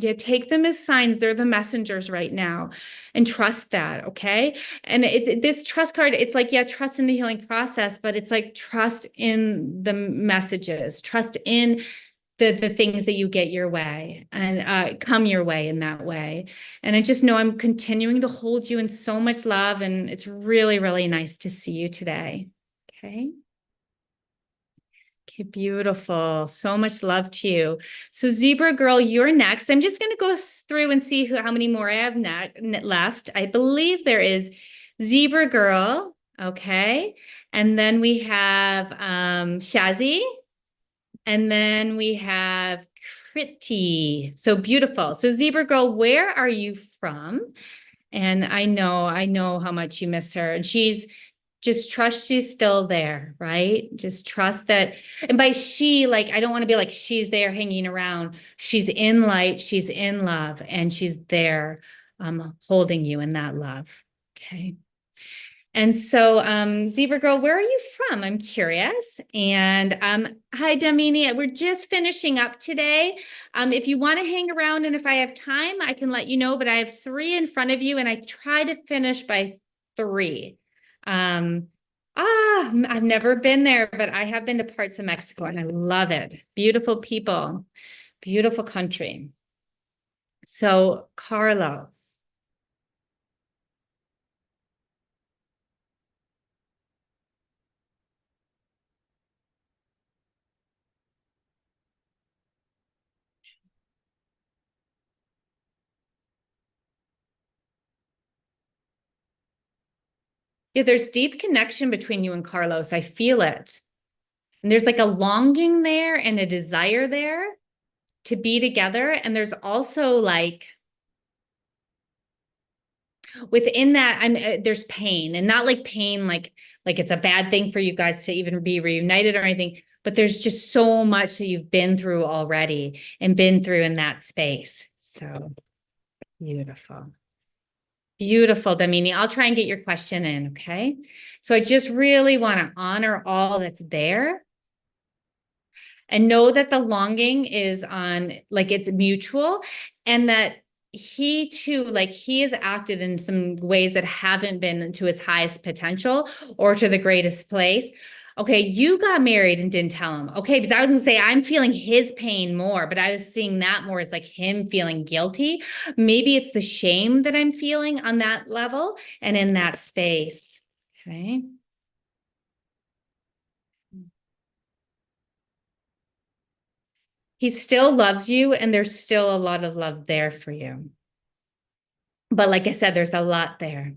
Yeah, take them as signs. They're the messengers right now, and trust that. Okay. And this trust card, it's like, yeah, trust in the healing process, but it's like trust in the messages, trust in the things that you get your way and come your way in that way. And I just know I'm continuing to hold you in so much love. And it's really, really nice to see you today. Okay. Okay, beautiful. So much love to you. So Zebra Girl, you're next. I'm just going to go through and see how many more I have left. I believe there is Zebra Girl. Okay. And then we have Shazzy. And then we have Pretty. So beautiful. So Zebra Girl, where are you from? And I know how much you miss her. And just trust she's still there, right? Just trust that. And by she, like, I don't want to be like she's there hanging around. She's in light, she's in love, and she's there holding you in that love. Okay. And so, Zebra Girl, where are you from? I'm curious. And hi, Damini. We're just finishing up today. If you want to hang around and if I have time, I can let you know, but I have 3 in front of you and I try to finish by 3. I've never been there, but I have been to parts of Mexico and I love it. Beautiful people, beautiful country. So, Carlos. Yeah, there's deep connection between you and Carlos. I feel it. And there's like a longing there and a desire there to be together. And there's also like within that, there's pain, and not like pain, like it's a bad thing for you guys to even be reunited or anything. But there's just so much that you've been through already and been through in that space. So beautiful. Beautiful, Damini. I'll try and get your question in, okay? So I just really want to honor all that's there and know that the longing is on, like, it's mutual, and that he too, like, he has acted in some ways that haven't been to his highest potential or to the greatest place. Okay, you got married and didn't tell him. Okay, because I was gonna say I'm feeling his pain more, but I was seeing that more as like him feeling guilty. Maybe it's the shame that I'm feeling on that level and in that space. Okay. He still loves you, and there's still a lot of love there for you. But like I said, there's a lot there.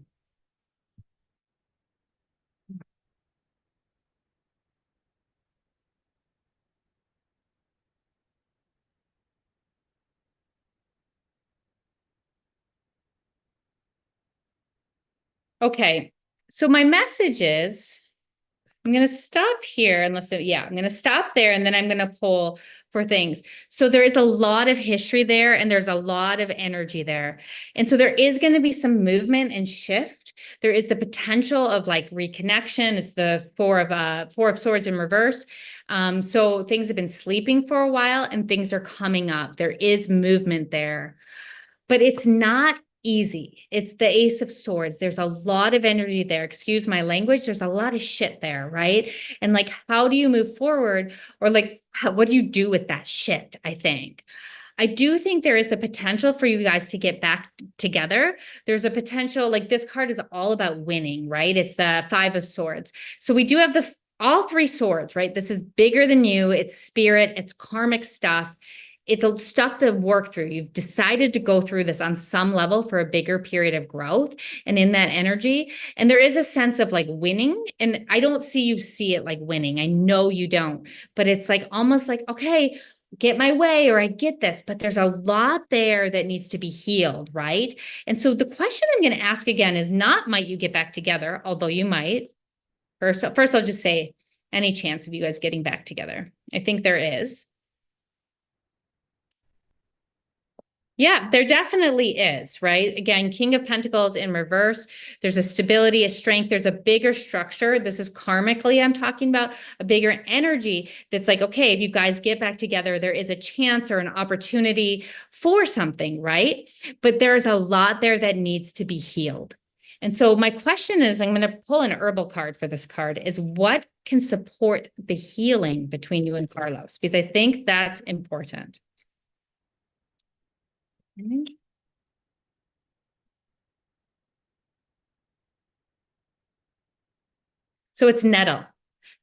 Okay. So my message is I'm going to stop here unless, yeah, I'm going to stop there and then I'm going to pull for things. So there is a lot of history there and there's a lot of energy there. And so there is going to be some movement and shift. There is the potential of like reconnection. It's the four of swords in reverse. So things have been sleeping for a while and things are coming up. There is movement there, but it's not easy. It's the Ace of Swords. There's a lot of energy there. Excuse my language. There's a lot of shit there, right? And like, how do you move forward? Or like, what do you do with that shit? I think. I do think there is the potential for you guys to get back together. There's a potential, like this card is all about winning, right? It's the Five of Swords. So we do have all three swords, right? This is bigger than you. It's spirit, it's karmic stuff. It's stuff to work through. You've decided to go through this on some level for a bigger period of growth and in that energy. And there is a sense of like winning. And I don't see you see it like winning. I know you don't, but it's like almost like, okay, get my way or I get this, but there's a lot there that needs to be healed, right? And so the question I'm going to ask again is not might you get back together, although you might. First I'll just say any chance of you guys getting back together. I think there is. Yeah, there definitely is, right? Again, King of Pentacles in reverse. There's a stability, a strength, there's a bigger structure. This is karmically, I'm talking about a bigger energy that's like, okay, if you guys get back together, there is a chance or an opportunity for something, right? But there's a lot there that needs to be healed. And so my question is, I'm going to pull an herbal card for this card, is what can support the healing between you and Carlos? Because I think that's important. So it's nettle.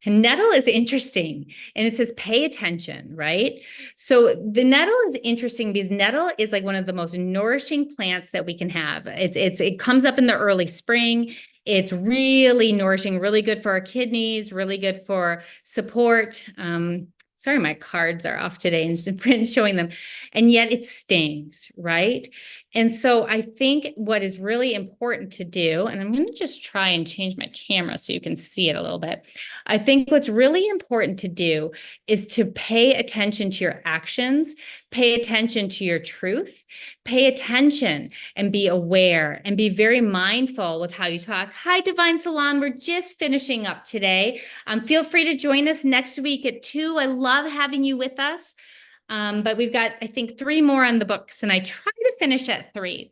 And nettle is interesting. And it says pay attention, right? So the nettle is interesting because nettle is like one of the most nourishing plants that we can have. It comes up in the early spring. It's really nourishing, really good for our kidneys, really good for support. Sorry, my cards are off today and showing them. And yet it stings, right? And so I think what is really important to do, and I'm going to just try and change my camera so you can see it a little bit. I think what's really important to do is to pay attention to your actions, pay attention to your truth, pay attention and be aware and be very mindful with how you talk. Hi, Divine Salon. We're just finishing up today. Feel free to join us next week at 2. I love having you with us. But we've got, I think, 3 more on the books, and I try to finish at 3.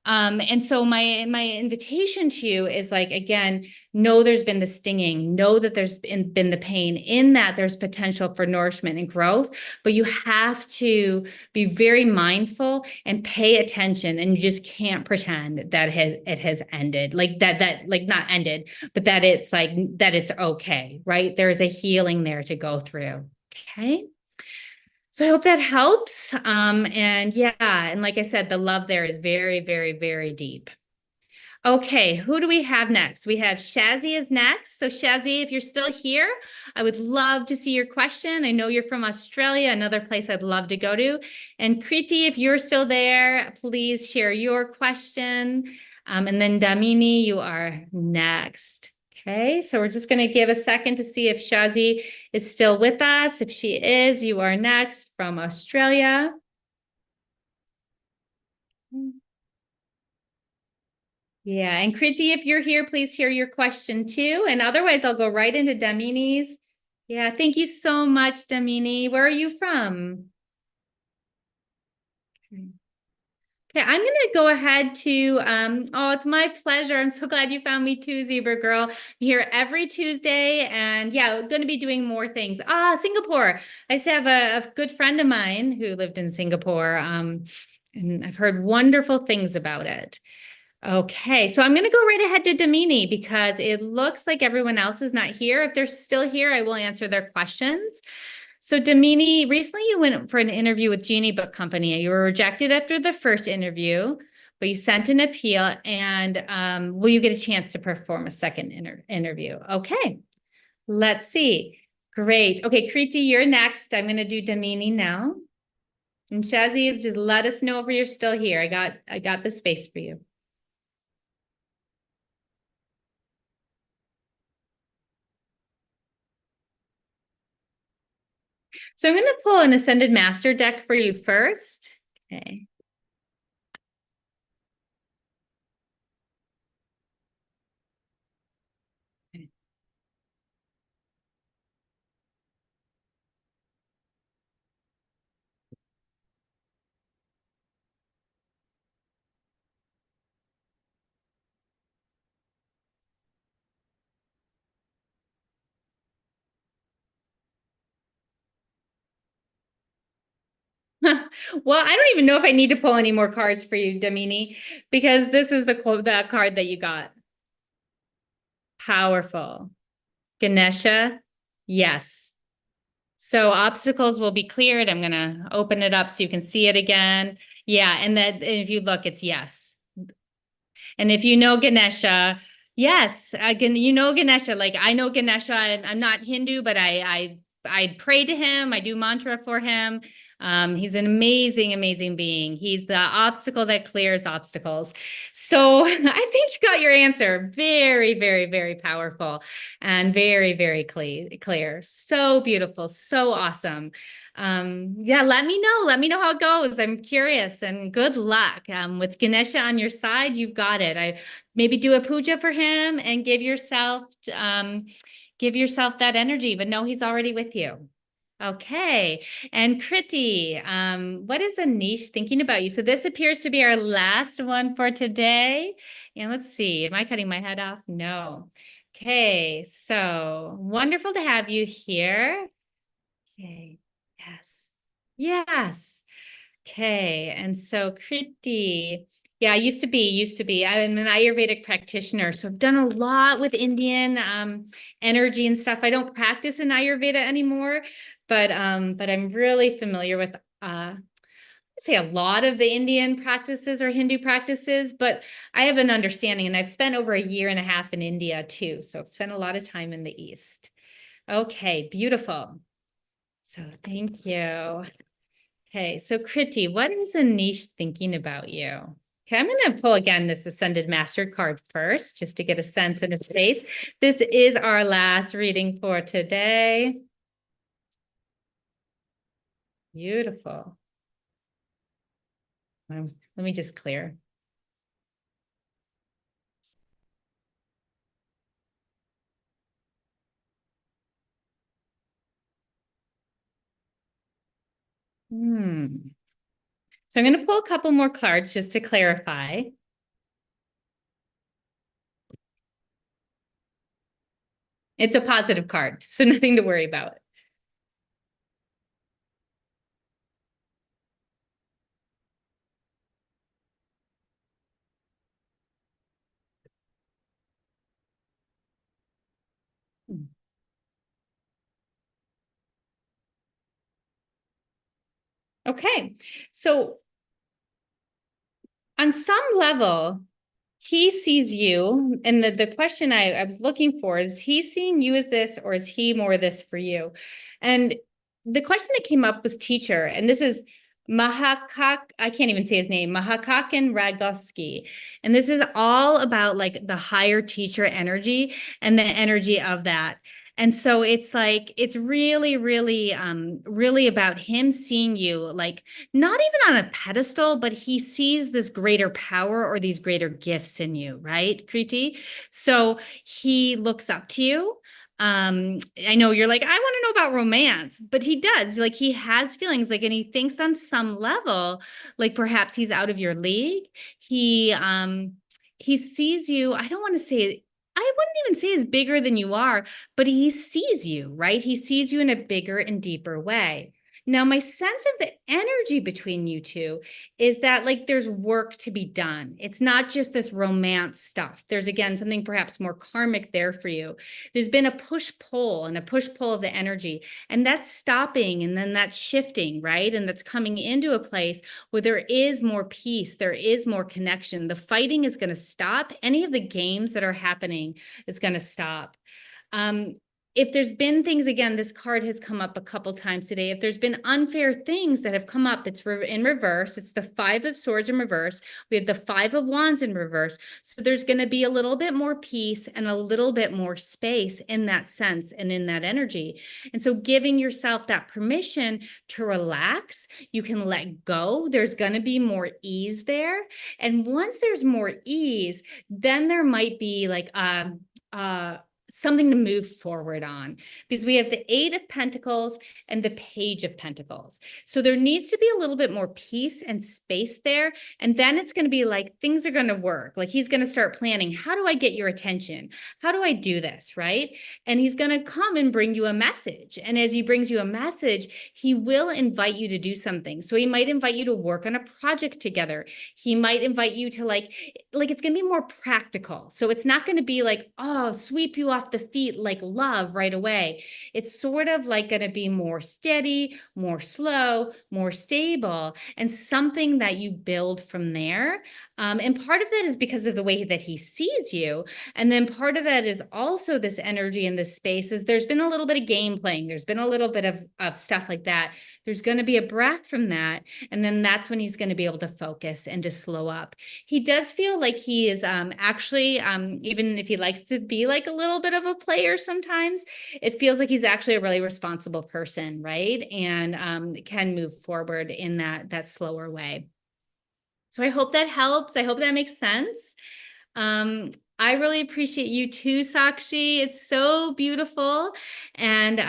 And so my invitation to you is like, again, know there's been the stinging, know that there's been the pain, in that there's potential for nourishment and growth, but you have to be very mindful and pay attention, and you just can't pretend that it has ended, like that like not ended, but that it's like, that it's okay, right? There is a healing there to go through. Okay. So I hope that helps. And yeah, and like I said, the love there is very, very, very deep. Okay, who do we have next? We have Shazzy is next. So Shazzy, if you're still here, I would love to see your question. I know you're from Australia, another place I'd love to go to. And Kriti, if you're still there, please share your question. And then Damini, you are next. Okay, so we're just going to give a second to see if Shazzy is still with us. If she is, you are next from Australia. Yeah, and Kriti, if you're here, please share your question too. And otherwise, I'll go right into Damini's. Yeah, thank you so much, Damini. Where are you from? Okay, I'm going to go ahead to, oh, it's my pleasure. I'm so glad you found me too, Zebra Girl. I'm here every Tuesday and yeah, going to be doing more things. Singapore. I used to have a good friend of mine who lived in Singapore. And I've heard wonderful things about it. Okay, so I'm going to go right ahead to Damini because it looks like everyone else is not here. If they're still here, I will answer their questions. So Damini, recently you went for an interview with Genie Book Company. You were rejected after the first interview, but you sent an appeal and will you get a chance to perform a second interview? Okay, let's see. Great. Okay, Kriti, you're next. I'm going to do Damini now. And Shazzy, just let us know if you're still here. I got the space for you. So I'm going to pull an Ascended Master deck for you first. Okay. Well, I don't even know if I need to pull any more cards for you, Damini, because this is the card that you got. Powerful. Ganesha, yes. So obstacles will be cleared. I'm going to open it up so you can see it again. Yeah, and that if you look, it's yes. And if you know Ganesha, yes, you know Ganesha. Like I know Ganesha. I'm not Hindu, but I pray to him. I do mantra for him. He's an amazing, amazing being. He's the obstacle that clears obstacles. So I think you got your answer. Very, very, very powerful and very, very clear. So beautiful. So awesome. Yeah, let me know. Let me know how it goes. I'm curious and good luck. With Ganesha on your side, you've got it. I maybe do a puja for him and give yourself that energy, but know he's already with you. Okay. And Kriti, what is Anish thinking about you? So this appears to be our last one for today. And let's see, am I cutting my head off? No. Okay, so wonderful to have you here. Okay. Yes. Yes. Okay. And so Kriti, yeah, I used to be. I'm an Ayurvedic practitioner, so I've done a lot with Indian energy and stuff. I don't practice in Ayurveda anymore, but I'm really familiar with I'd say a lot of the Indian practices or Hindu practices, but I have an understanding and I've spent over a year and a half in India too. So I've spent a lot of time in the East. Okay, beautiful. So thank you. Okay, so Kriti, what is Anish thinking about you? Okay, I'm going to pull again this Ascended Master card first, just to get a sense in his face. This is our last reading for today. Beautiful. Let me just clear. So I'm going to pull a couple more cards just to clarify. It's a positive card, so nothing to worry about. Okay, so on some level, he sees you, and the question I was looking for is he seeing you as this, or is he more this for you? And the question that came up was teacher, and this is Mahakak, I can't even say his name, Mahakakin Ragoski. And this is all about like the higher teacher energy and the energy of that. And so it's like, it's really, really, really about him seeing you like not even on a pedestal, but he sees this greater power or these greater gifts in you, right, Kriti? So he looks up to you. I know you're like, I want to know about romance, but he does. Like he has feelings, like, and he thinks on some level, like perhaps he's out of your league. He sees you. I don't want to say, I wouldn't even say is bigger than you are, but he sees you, right? He sees you in a bigger and deeper way. Now, my sense of the energy between you two is that like there's work to be done. It's not just this romance stuff. There's again something perhaps more karmic there for you. There's been a push pull and a push pull of the energy, and that's stopping and then that's shifting, right? And that's coming into a place where there is more peace, there is more connection. The fighting is going to stop. Any of the games that are happening is going to stop. If there's been things, again, this card has come up a couple times today. If there's been unfair things that have come up, it's in reverse. It's the Five of Swords in reverse. We have the Five of Wands in reverse. So there's going to be a little bit more peace and a little bit more space in that sense and in that energy. And so giving yourself that permission to relax, you can let go. There's going to be more ease there. And once there's more ease, then there might be like something to move forward on, because we have the Eight of Pentacles and the Page of Pentacles. So there needs to be a little bit more peace and space there. And then it's going to be like things are going to work. Like he's going to start planning. How do I get your attention? How do I do this? Right. And he's going to come and bring you a message. And as he brings you a message, he will invite you to do something. So he might invite you to work on a project together. He might invite you to like it's going to be more practical. So it's not going to be like, oh, sweep you off the feet like love right away. It's sort of like going to be more steady, more slow, more stable, and something that you build from there. And part of that is because of the way that he sees you. And then part of that is also this energy in this space is there's been a little bit of game playing. There's been a little bit of stuff like that. There's going to be a breath from that. And then that's when he's going to be able to focus and to slow up. He does feel like he is actually, even if he likes to be like a little bit of a player sometimes, it feels like he's actually a really responsible person, right? And can move forward in that slower way. So I hope that helps. I hope that makes sense. I really appreciate you too, Sakshi. It's so beautiful. And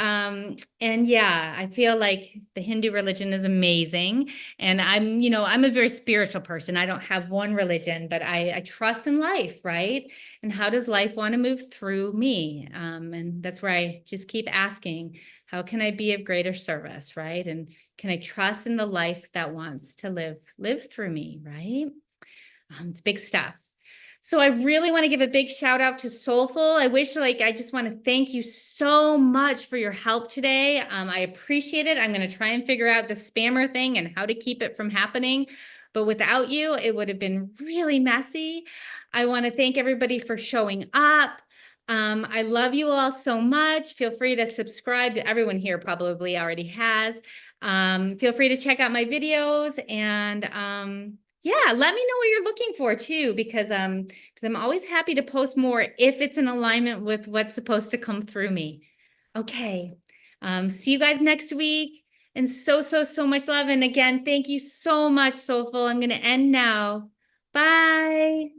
yeah, I feel like the Hindu religion is amazing. And I'm a very spiritual person. I don't have one religion, but I trust in life, right? And how does life want to move through me? And that's where I just keep asking, how can I be of greater service, right? And can I trust in the life that wants to live through me, right? It's big stuff. So I really want to give a big shout out to Soulful. I just want to thank you so much for your help today. I appreciate it. I'm going to try and figure out the spammer thing and how to keep it from happening. But without you, it would have been really messy. I want to thank everybody for showing up. I love you all so much. Feel free to subscribe. Everyone here probably already has. Feel free to check out my videos and yeah, let me know what you're looking for too, because I'm always happy to post more if it's in alignment with what's supposed to come through me. Okay. See you guys next week. And so, so, so much love. And again, thank you so much, Soulful. I'm going to end now. Bye.